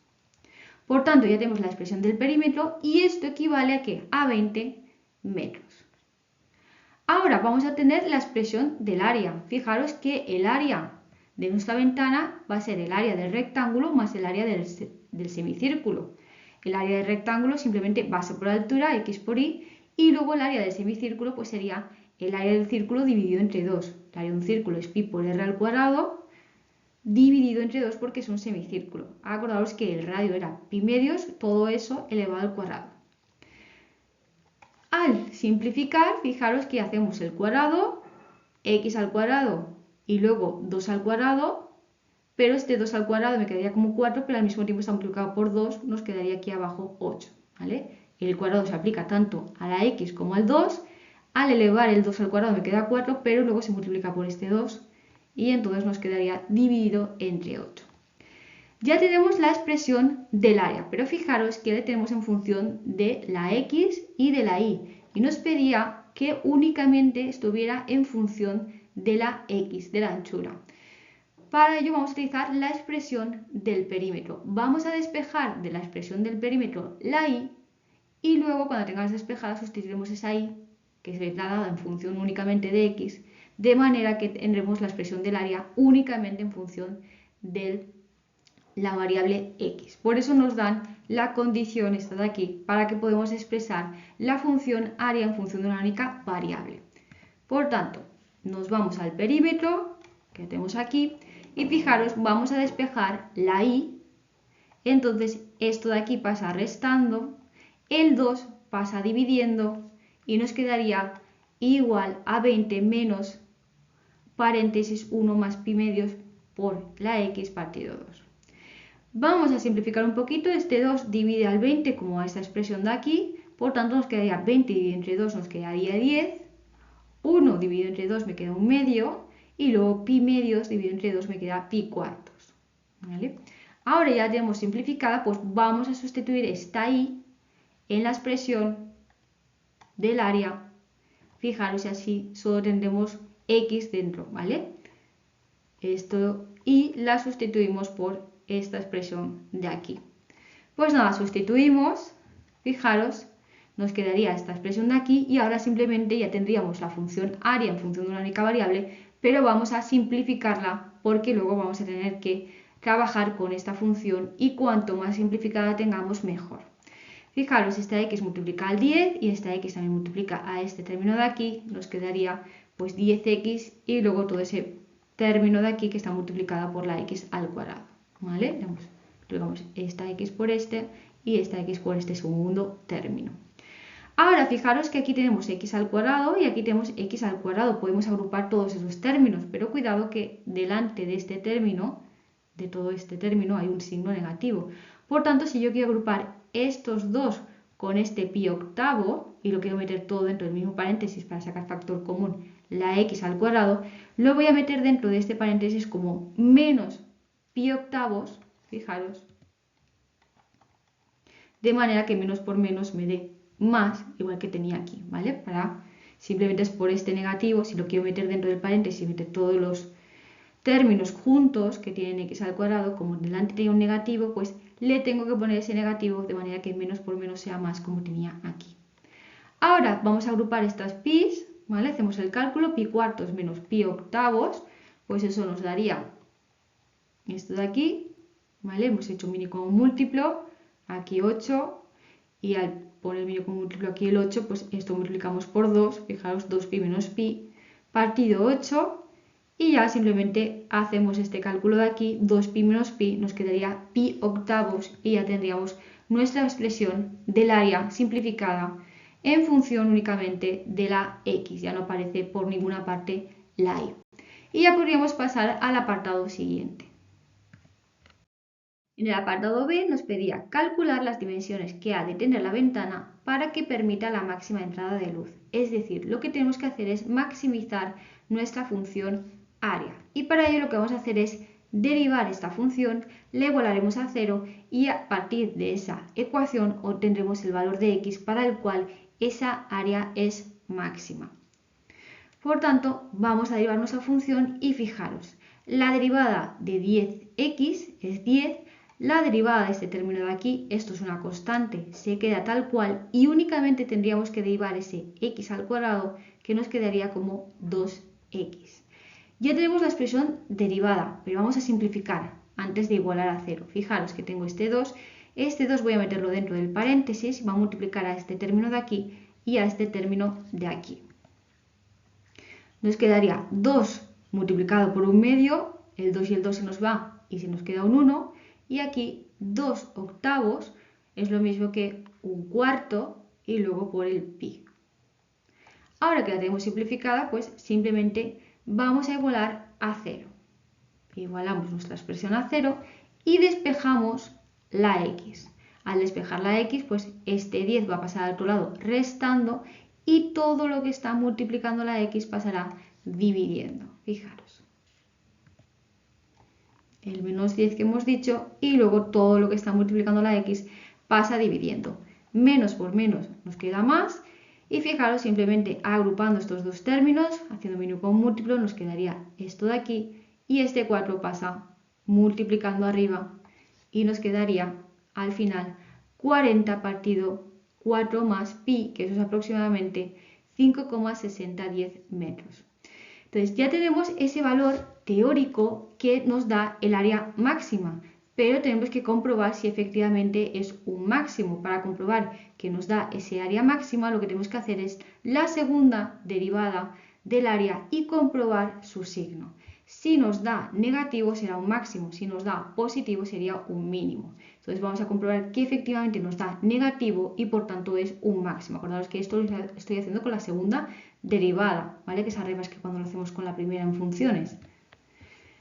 Por tanto, ya tenemos la expresión del perímetro y esto equivale a ¿qué? A 20 metros. Ahora vamos a tener la expresión del área. Fijaros que el área de nuestra ventana va a ser el área del rectángulo más el área del semicírculo. El área del rectángulo simplemente base por altura, x por y, y luego el área del semicírculo pues sería el área del círculo dividido entre 2. El área de un círculo es pi por r al cuadrado, dividido entre 2 porque es un semicírculo. Acordaos que el radio era pi medios, todo eso elevado al cuadrado. Al simplificar, fijaros que hacemos el cuadrado, x al cuadrado y luego 2 al cuadrado, pero este 2 al cuadrado me quedaría como 4, pero al mismo tiempo está multiplicado por 2, nos quedaría aquí abajo 8. ¿Vale? El cuadrado se aplica tanto a la x como al 2, al elevar el 2 al cuadrado me queda 4, pero luego se multiplica por este 2 y entonces nos quedaría dividido entre 8. Ya tenemos la expresión del área, pero fijaros que la tenemos en función de la x y de la y. Y nos pedía que únicamente estuviera en función de la x, de la anchura. Para ello vamos a utilizar la expresión del perímetro. Vamos a despejar de la expresión del perímetro la y, y luego cuando tengamos despejada sustituiremos esa y, que se está dada en función únicamente de x, de manera que tendremos la expresión del área únicamente en función de la variable x. Por eso nos dan la condición esta de aquí, para que podamos expresar la función área en función de una única variable. Por tanto, nos vamos al perímetro, que tenemos aquí, y fijaros, vamos a despejar la y, entonces esto de aquí pasa restando, el 2 pasa dividiendo, y nos quedaría igual a 20 menos paréntesis 1 más pi medios por la x partido 2. Vamos a simplificar un poquito, este 2 divide al 20 como esta expresión de aquí, por tanto nos quedaría 20 dividido entre 2 nos quedaría 10, 1 dividido entre 2 me queda un medio, y luego pi medios dividido entre 2 me queda pi cuartos. ¿Vale? Ahora ya tenemos simplificada, pues vamos a sustituir esta y en la expresión del área. Fijaros, así solo tendremos x dentro, ¿vale? Esto y la sustituimos por esta expresión de aquí. Pues nada, sustituimos, fijaros, nos quedaría esta expresión de aquí y ahora simplemente ya tendríamos la función área en función de una única variable, pero vamos a simplificarla porque luego vamos a tener que trabajar con esta función y cuanto más simplificada tengamos mejor. Fijaros, esta x multiplica al 10 y esta x también multiplica a este término de aquí, nos quedaría pues 10x y luego todo ese término de aquí que está multiplicada por la x al cuadrado. ¿Vale? Multiplicamos esta x por este y esta x por este segundo término. Ahora fijaros que aquí tenemos x al cuadrado y aquí tenemos x al cuadrado. Podemos agrupar todos esos términos, pero cuidado que delante de este término, de todo este término, hay un signo negativo. Por tanto, si yo quiero agrupar estos dos con este pi octavo y lo quiero meter todo dentro del mismo paréntesis para sacar factor común, la x al cuadrado, lo voy a meter dentro de este paréntesis como menos pi octavos, fijaros, de manera que menos por menos me dé más, igual que tenía aquí, ¿vale? Simplemente es por este negativo, si lo quiero meter dentro del paréntesis, meter todos términos juntos que tienen x al cuadrado, como delante tenía un negativo, pues le tengo que poner ese negativo de manera que menos por menos sea más, como tenía aquí. Ahora vamos a agrupar estas pi's, ¿vale? Hacemos el cálculo, pi cuartos menos pi octavos, pues eso nos daría esto de aquí, ¿vale? Hemos hecho un mínimo común múltiplo, aquí 8, y al poner el mínimo común múltiplo aquí el 8, pues esto multiplicamos por 2, fijaros, 2pi menos pi, partido 8, y ya simplemente hacemos este cálculo de aquí, 2pi menos pi, nos quedaría pi octavos, y ya tendríamos nuestra expresión del área simplificada en función únicamente de la x, ya no aparece por ninguna parte la y. Y ya podríamos pasar al apartado siguiente. En el apartado B nos pedía calcular las dimensiones que ha de tener la ventana para que permita la máxima entrada de luz. Es decir, lo que tenemos que hacer es maximizar nuestra función área. Y para ello lo que vamos a hacer es derivar esta función, la igualaremos a 0 y a partir de esa ecuación obtendremos el valor de x para el cual esa área es máxima. Por tanto, vamos a derivar nuestra función y fijaros, la derivada de 10x es 10, la derivada de este término de aquí, esto es una constante, se queda tal cual y únicamente tendríamos que derivar ese x al cuadrado que nos quedaría como 2x. Ya tenemos la expresión derivada, pero vamos a simplificar antes de igualar a 0. Fijaros que tengo este 2 voy a meterlo dentro del paréntesis y va a multiplicar a este término de aquí y a este término de aquí. Nos quedaría 2 multiplicado por un medio, el 2 y el 2 se nos va y se nos queda un 1, y aquí 2 octavos es lo mismo que un cuarto y luego por el pi. Ahora que la tenemos simplificada, pues simplemente vamos a igualar a 0. Igualamos nuestra expresión a 0 y despejamos la x. Al despejar la x, pues este 10 va a pasar al otro lado restando y todo lo que está multiplicando la x pasará dividiendo. Fijaros. El menos 10 que hemos dicho y luego todo lo que está multiplicando la x pasa dividiendo. Menos por menos nos queda más y fijaros, simplemente agrupando estos dos términos, haciendo mínimo común múltiplo, nos quedaría esto de aquí y este 4 pasa multiplicando arriba y nos quedaría al final 40 partido 4 más pi, que eso es aproximadamente 5,6010 metros. Entonces ya tenemos ese valor teórico que nos da el área máxima, pero tenemos que comprobar si efectivamente es un máximo. Para comprobar que nos da ese área máxima, lo que tenemos que hacer es la segunda derivada del área y comprobar su signo. Si nos da negativo será un máximo, si nos da positivo sería un mínimo. Entonces vamos a comprobar que efectivamente nos da negativo y por tanto es un máximo. Acordaos que esto lo estoy haciendo con la segunda derivada, ¿vale? Que es arriba, es que cuando lo hacemos con la primera en funciones.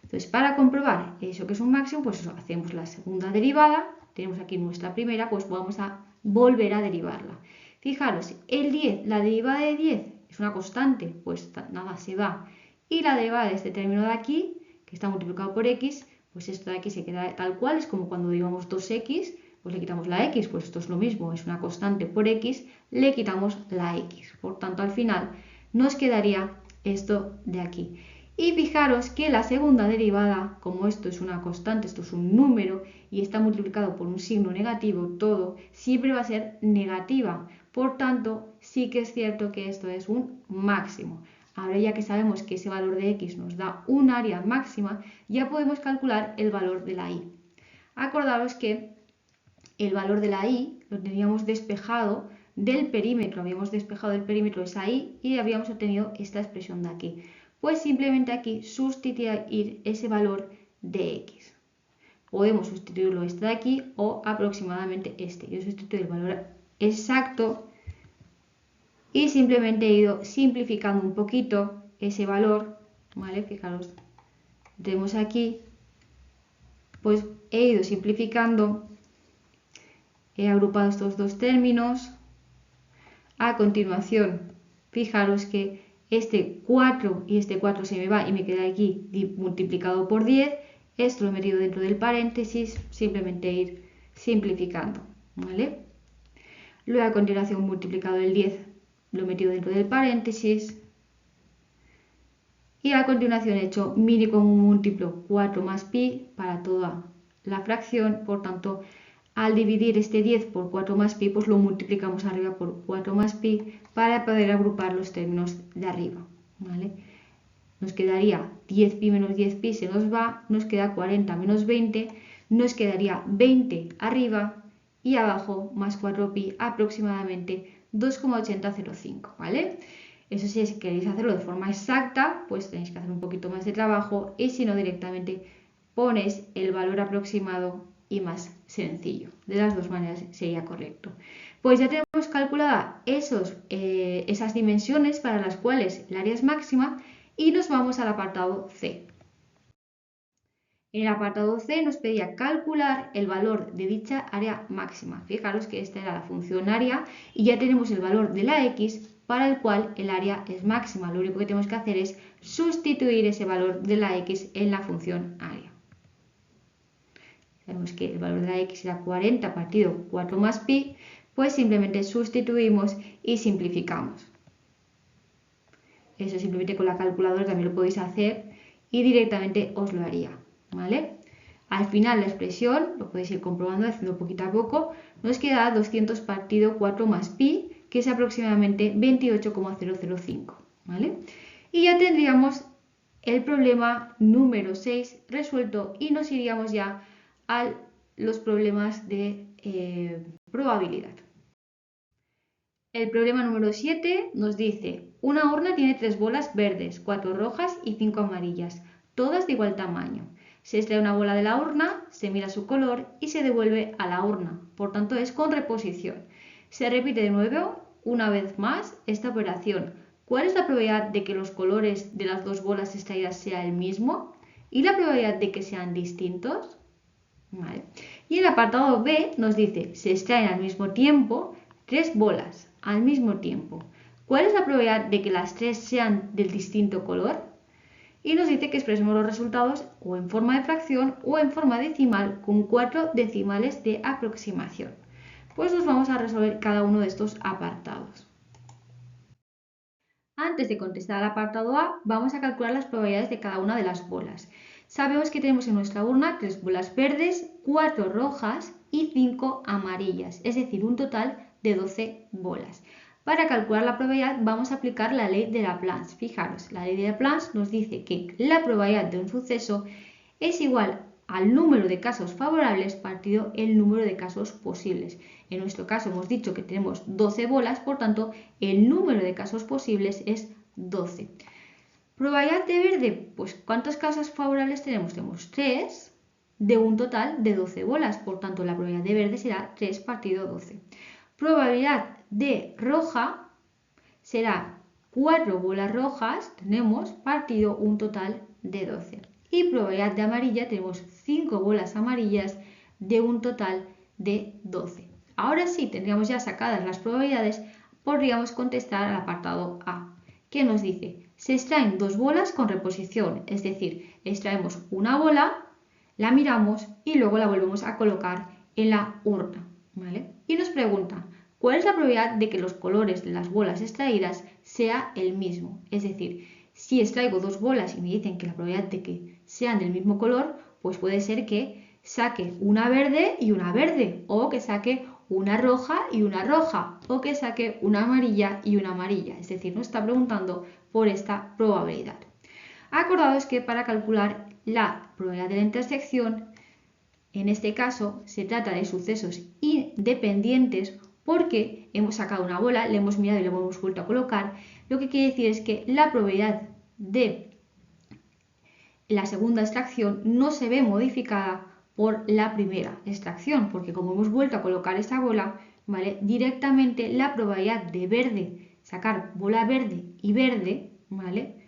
Entonces, para comprobar eso que es un máximo, pues eso, hacemos la segunda derivada, tenemos aquí nuestra primera, pues vamos a volver a derivarla. Fijaros, el 10, la derivada de 10 es una constante, pues nada, se va. Y la derivada de este término de aquí, que está multiplicado por x, pues esto de aquí se queda tal cual, es como cuando derivamos 2x, pues le quitamos la x, pues esto es lo mismo, es una constante por x, le quitamos la x. Por tanto, al final nos quedaría esto de aquí. Y fijaros que la segunda derivada, como esto es una constante, esto es un número y está multiplicado por un signo negativo, todo siempre va a ser negativa. Por tanto, sí que es cierto que esto es un máximo. Ahora ya que sabemos que ese valor de x nos da un área máxima, ya podemos calcular el valor de la y. Acordaros que el valor de la y lo teníamos despejado del perímetro, habíamos despejado del perímetro esa y y habíamos obtenido esta expresión de aquí. Pues simplemente aquí sustituir ese valor de x. Podemos sustituirlo este de aquí o aproximadamente este. Yo sustituyo el valor exacto y simplemente he ido simplificando un poquito ese valor, ¿vale? Fijaros, tenemos aquí, pues he ido simplificando, he agrupado estos dos términos. A continuación, fijaros que este 4 y este 4 se me va y me queda aquí multiplicado por 10. Esto lo he metido dentro del paréntesis, simplemente ir simplificando, ¿vale? Luego a continuación multiplicado el 10, lo he metido dentro del paréntesis. Y a continuación he hecho mini común múltiplo 4 más pi para toda la fracción. Por tanto, al dividir este 10 por 4 más pi, pues lo multiplicamos arriba por 4 más pi para poder agrupar los términos de arriba, ¿vale? Nos quedaría 10 pi menos 10 pi, se nos va, nos queda 40 menos 20, nos quedaría 20 arriba y abajo más 4 pi, aproximadamente 2,8005, ¿vale? Eso sí, si queréis hacerlo de forma exacta, pues tenéis que hacer un poquito más de trabajo, y si no, directamente pones el valor aproximado y más sencillo. De las dos maneras sería correcto. Pues ya tenemos calculada esas dimensiones para las cuales el área es máxima, y nos vamos al apartado C. En el apartado C nos pedía calcular el valor de dicha área máxima. Fijaros que esta era la función área y ya tenemos el valor de la x para el cual el área es máxima. Lo único que tenemos que hacer es sustituir ese valor de la x en la función área. Sabemos que el valor de la x era 40 partido 4 más pi, pues simplemente sustituimos y simplificamos. Eso simplemente con la calculadora también lo podéis hacer y directamente os lo haría, ¿vale? Al final la expresión, lo podéis ir comprobando haciendo poquito a poco, nos queda 200 partido 4 más pi, que es aproximadamente 28,005, ¿vale? Y ya tendríamos el problema número 6 resuelto y nos iríamos ya a los problemas de probabilidad. El problema número 7 nos dice, una urna tiene 3 bolas verdes, 4 rojas y 5 amarillas, todas de igual tamaño. Se extrae una bola de la urna, se mira su color y se devuelve a la urna, por tanto es con reposición. Se repite de nuevo una vez más esta operación. ¿Cuál es la probabilidad de que los colores de las dos bolas extraídas sea el mismo? ¿Y la probabilidad de que sean distintos? ¿Vale? Y el apartado B nos dice, se extraen al mismo tiempo 3 bolas al mismo tiempo. ¿Cuál es la probabilidad de que las 3 sean del distinto color? Y nos dice que expresemos los resultados o en forma de fracción o en forma decimal con 4 decimales de aproximación. Pues nos vamos a resolver cada uno de estos apartados. Antes de contestar al apartado A, vamos a calcular las probabilidades de cada una de las bolas. Sabemos que tenemos en nuestra urna 3 bolas verdes, 4 rojas y 5 amarillas, es decir, un total de 12 bolas. Para calcular la probabilidad vamos a aplicar la ley de Laplace. Fijaros, la ley de Laplace nos dice que la probabilidad de un suceso es igual al número de casos favorables partido el número de casos posibles. En nuestro caso hemos dicho que tenemos 12 bolas, por tanto el número de casos posibles es 12. Probabilidad de verde, pues ¿cuántos casos favorables tenemos? Tenemos 3 de un total de 12 bolas, por tanto la probabilidad de verde será 3 partido 12. Probabilidad de roja será 4 bolas rojas, tenemos partido un total de 12. Y probabilidad de amarilla tenemos 5 bolas amarillas de un total de 12. Ahora sí, tendríamos ya sacadas las probabilidades, podríamos contestar al apartado A, que nos dice, se extraen 2 bolas con reposición, es decir, extraemos una bola, la miramos y luego la volvemos a colocar en la urna, ¿vale? Y nos pregunta, ¿cuál es la probabilidad de que los colores de las bolas extraídas sea el mismo? Es decir, si extraigo 2 bolas y me dicen que la probabilidad de que sean del mismo color, pues puede ser que saque una verde y una verde, o que saque una roja y una roja, o que saque una amarilla y una amarilla. Es decir, nos está preguntando por esta probabilidad. Acordaos que para calcular la probabilidad de la intersección, en este caso se trata de sucesos independientes porque hemos sacado una bola, le hemos mirado y le hemos vuelto a colocar. Lo que quiere decir es que la probabilidad de la segunda extracción no se ve modificada por la primera extracción, porque como hemos vuelto a colocar esa bola, ¿vale? Directamente la probabilidad de verde, sacar bola verde y verde, ¿vale?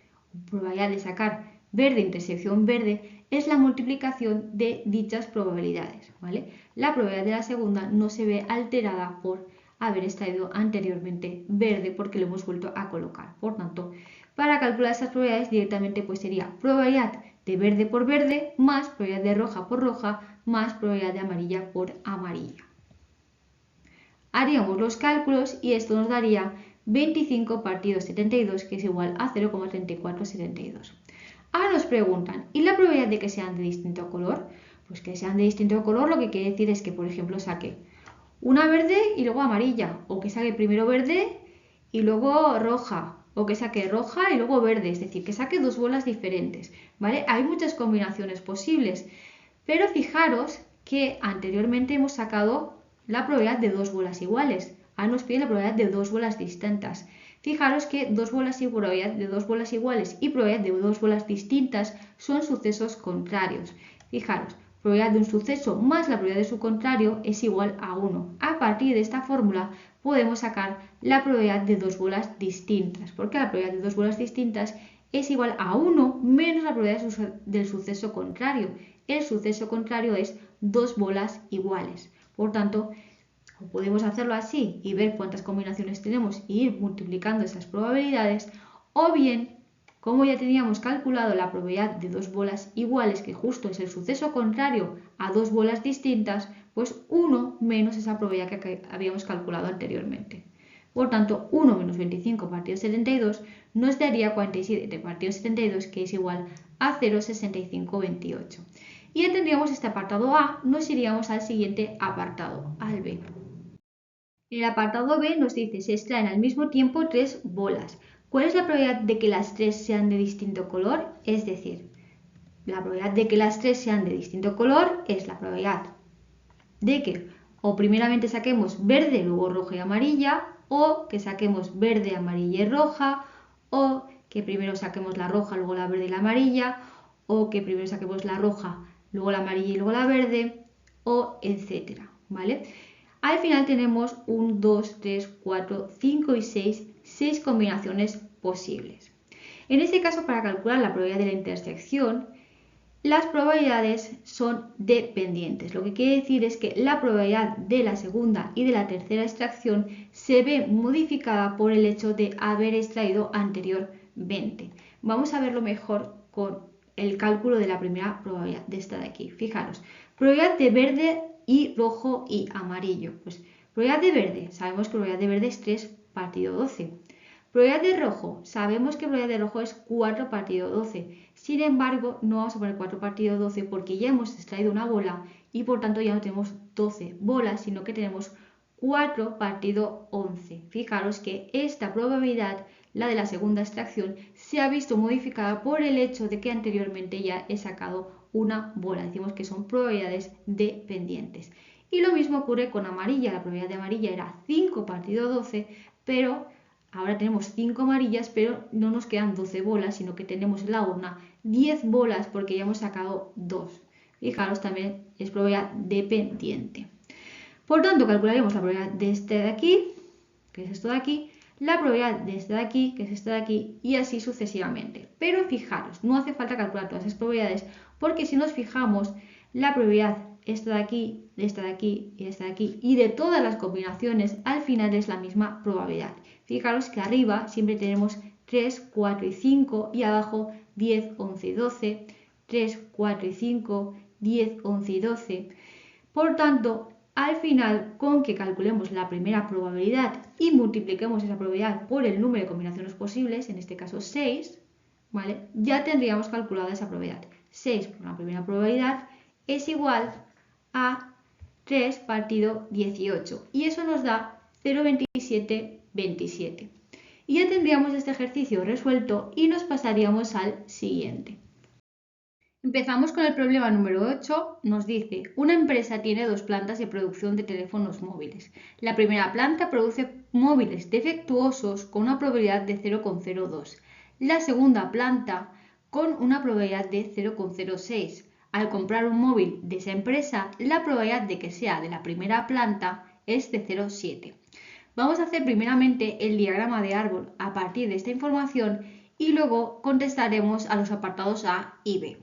Probabilidad de sacar verde intersección verde es la multiplicación de dichas probabilidades, ¿vale? La probabilidad de la segunda no se ve alterada por haber extraído anteriormente verde porque lo hemos vuelto a colocar. Por tanto, para calcular estas probabilidades directamente pues sería probabilidad de verde por verde más probabilidad de roja por roja más probabilidad de amarilla por amarilla. Haríamos los cálculos y esto nos daría 25 partido 72, que es igual a 0,3472. Ahora nos preguntan, ¿y la probabilidad de que sean de distinto color? Pues que sean de distinto color lo que quiere decir es que, por ejemplo, saque una verde y luego amarilla, o que saque primero verde y luego roja, o que saque roja y luego verde, es decir, que saque dos bolas diferentes, ¿vale? Hay muchas combinaciones posibles, pero fijaros que anteriormente hemos sacado la probabilidad de dos bolas iguales. Ahora nos pide la probabilidad de dos bolas distintas. Fijaros que dos bolas y probabilidad de dos bolas iguales y probabilidad de dos bolas distintas son sucesos contrarios. Fijaros, probabilidad de un suceso más la probabilidad de su contrario es igual a 1. A partir de esta fórmula podemos sacar la probabilidad de dos bolas distintas, porque la probabilidad de dos bolas distintas es igual a 1 menos la probabilidad del suceso contrario. El suceso contrario es dos bolas iguales. Por tanto, podemos hacerlo así y ver cuántas combinaciones tenemos e ir multiplicando esas probabilidades, o bien, como ya teníamos calculado la probabilidad de dos bolas iguales, que justo es el suceso contrario a dos bolas distintas, pues 1 menos esa probabilidad que habíamos calculado anteriormente. Por tanto, 1 menos 25 partido 72 nos daría 47 partido 72, que es igual a 0,6528. Y ya tendríamos este apartado A, nos iríamos al siguiente apartado, al B. En el apartado B nos dice, se extraen al mismo tiempo tres bolas. ¿Cuál es la probabilidad de que las tres sean de distinto color? Es decir, la probabilidad de que las tres sean de distinto color es la probabilidad de que o primeramente saquemos verde, luego roja y amarilla, o que saquemos verde, amarilla y roja, o que primero saquemos la roja, luego la verde y la amarilla, o que primero saquemos la roja, luego la amarilla y luego la verde, o etcétera, ¿vale? Al final tenemos 1, 2, 3, 4, 5 y 6 combinaciones posibles. En este caso, para calcular la probabilidad de la intersección, las probabilidades son dependientes. Lo que quiere decir es que la probabilidad de la segunda y de la tercera extracción se ve modificada por el hecho de haber extraído anteriormente. Vamos a verlo mejor con el cálculo de la primera probabilidad, de esta de aquí. Fijaros, probabilidad de verde y rojo y amarillo. Pues probabilidad de verde, sabemos que probabilidad de verde es 3 partido 12. Probabilidad de rojo, sabemos que probabilidad de rojo es 4 partido 12. Sin embargo, no vamos a poner 4 partido 12 porque ya hemos extraído una bola y por tanto ya no tenemos 12 bolas, sino que tenemos 4 partido 11. Fijaros que esta probabilidad, la de la segunda extracción, se ha visto modificada por el hecho de que anteriormente ya he sacado una bola. Decimos que son probabilidades dependientes. Y lo mismo ocurre con amarilla. La probabilidad de amarilla era 5 partido 12, pero ahora tenemos 5 amarillas, pero no nos quedan 12 bolas, sino que tenemos en la urna 10 bolas porque ya hemos sacado 2. Fijaros, también es probabilidad dependiente. Por tanto, calcularemos la probabilidad de este de aquí, que es esto de aquí, la probabilidad de este de aquí, que es este de aquí, y así sucesivamente. Pero fijaros, no hace falta calcular todas esas probabilidades, porque si nos fijamos, la probabilidad esta de aquí, de esta de aquí y de esta de aquí, y de todas las combinaciones, al final es la misma probabilidad. Fijaros que arriba siempre tenemos 3, 4 y 5, y abajo 10, 11 y 12, 3, 4 y 5, 10, 11 y 12. Por tanto, al final, con que calculemos la primera probabilidad y multipliquemos esa probabilidad por el número de combinaciones posibles, en este caso 6, ¿vale? Ya tendríamos calculada esa probabilidad. 6 por la primera probabilidad es igual a 3 partido 18. Y eso nos da 0,2727. Y ya tendríamos este ejercicio resuelto y nos pasaríamos al siguiente. Empezamos con el problema número 8. Nos dice, una empresa tiene dos plantas de producción de teléfonos móviles. La primera planta produce móviles defectuosos con una probabilidad de 0,02. La segunda planta con una probabilidad de 0,06. Al comprar un móvil de esa empresa, la probabilidad de que sea de la primera planta es de 0,7. Vamos a hacer primeramente el diagrama de árbol a partir de esta información y luego contestaremos a los apartados A y B.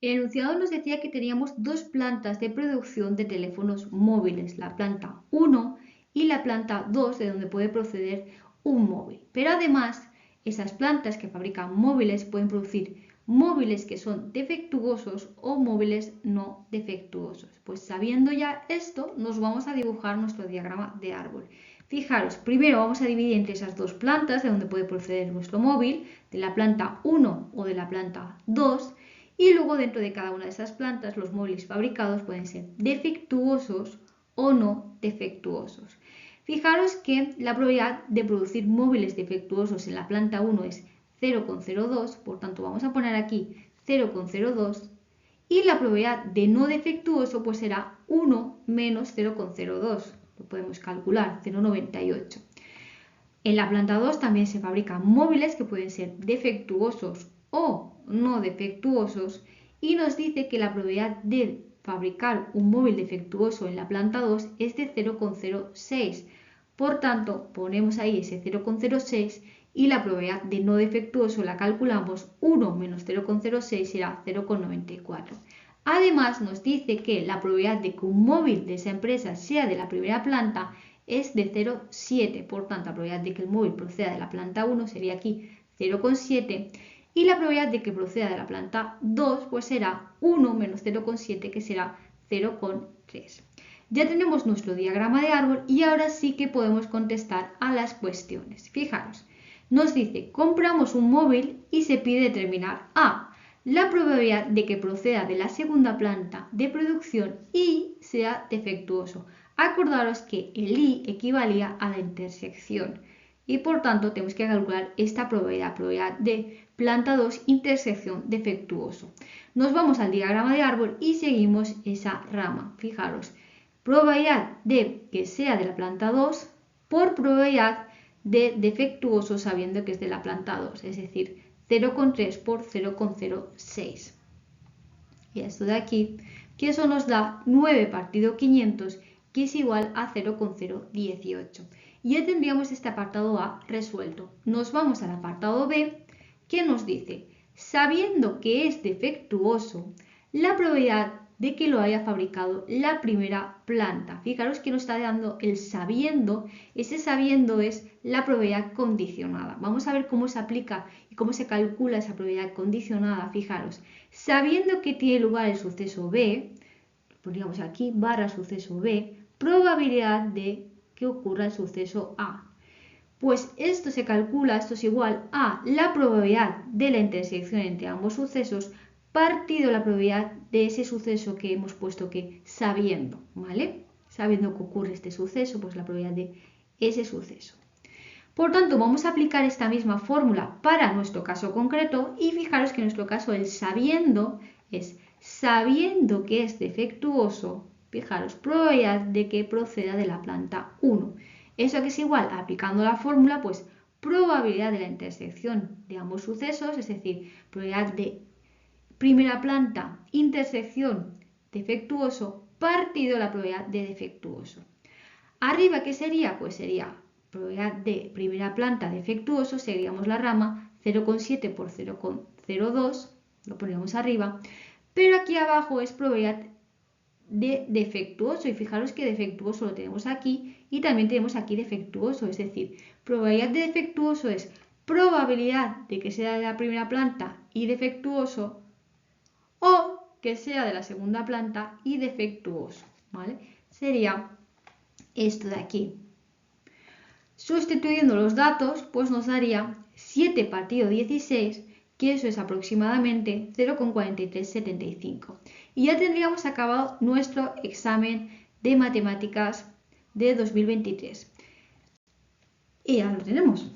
El enunciado nos decía que teníamos dos plantas de producción de teléfonos móviles, la planta 1 y la planta 2, de donde puede proceder un móvil. Pero además, esas plantas que fabrican móviles pueden producir móviles que son defectuosos o móviles no defectuosos. Pues sabiendo ya esto, nos vamos a dibujar nuestro diagrama de árbol. Fijaros, primero vamos a dividir entre esas dos plantas de donde puede proceder nuestro móvil, de la planta 1 o de la planta 2, y luego dentro de cada una de esas plantas los móviles fabricados pueden ser defectuosos o no defectuosos. Fijaros que la probabilidad de producir móviles defectuosos en la planta 1 es 0,02, por tanto vamos a poner aquí 0,02 y la probabilidad de no defectuoso pues será 1 menos 0,02, lo podemos calcular, 0,98. En la planta 2 también se fabrican móviles que pueden ser defectuosos o no defectuosos y nos dice que la probabilidad de fabricar un móvil defectuoso en la planta 2 es de 0,06. Por tanto, ponemos ahí ese 0,06 y la probabilidad de no defectuoso la calculamos, 1 menos 0,06 será 0,94. Además, nos dice que la probabilidad de que un móvil de esa empresa sea de la primera planta es de 0,7. Por tanto, la probabilidad de que el móvil proceda de la planta 1 sería aquí 0,7. Y la probabilidad de que proceda de la planta 2 pues será 1 menos 0,7, que será 0,3. Ya tenemos nuestro diagrama de árbol y ahora sí que podemos contestar a las cuestiones. Fijaros, nos dice, compramos un móvil y se pide determinar A, la probabilidad de que proceda de la segunda planta de producción y sea defectuoso. Acordaros que el I equivalía a la intersección y por tanto tenemos que calcular esta probabilidad de planta 2 intersección defectuoso. Nos vamos al diagrama de árbol y seguimos esa rama. Fijaros, probabilidad de que sea de la planta 2 por probabilidad de defectuoso sabiendo que es de la planta 2, es decir, 0,3 por 0,06. Y esto de aquí, que eso nos da 9 partido 500, que es igual a 0,018. Y ya tendríamos este apartado A resuelto. Nos vamos al apartado B, que nos dice, sabiendo que es defectuoso, la probabilidad de que lo haya fabricado la primera planta. Fijaros que nos está dando el sabiendo, ese sabiendo es la probabilidad condicionada. Vamos a ver cómo se aplica y cómo se calcula esa probabilidad condicionada. Fijaros, sabiendo que tiene lugar el suceso B, pondríamos aquí barra suceso B, probabilidad de que ocurra el suceso A. Pues esto se calcula, esto es igual a la probabilidad de la intersección entre ambos sucesos partido la probabilidad de ese suceso que hemos puesto que sabiendo, ¿vale? Sabiendo que ocurre este suceso, pues la probabilidad de ese suceso. Por tanto, vamos a aplicar esta misma fórmula para nuestro caso concreto y fijaros que en nuestro caso el sabiendo es sabiendo que es defectuoso, fijaros, probabilidad de que proceda de la planta 1. Eso que es igual, aplicando la fórmula, pues probabilidad de la intersección de ambos sucesos, es decir, probabilidad de primera planta, intersección, defectuoso, partido la probabilidad de defectuoso. Arriba, ¿qué sería? Pues sería probabilidad de primera planta defectuoso, seguiríamos la rama, 0,7 por 0,02, lo ponemos arriba, pero aquí abajo es probabilidad de defectuoso y fijaros que defectuoso lo tenemos aquí y también tenemos aquí defectuoso, es decir, probabilidad de defectuoso es probabilidad de que sea de la primera planta y defectuoso o que sea de la segunda planta y defectuoso, ¿vale? Sería esto de aquí. Sustituyendo los datos, pues nos daría 7 partido 16, que eso es aproximadamente 0,4375. Y ya tendríamos acabado nuestro examen de matemáticas de 2023. Y ya lo tenemos.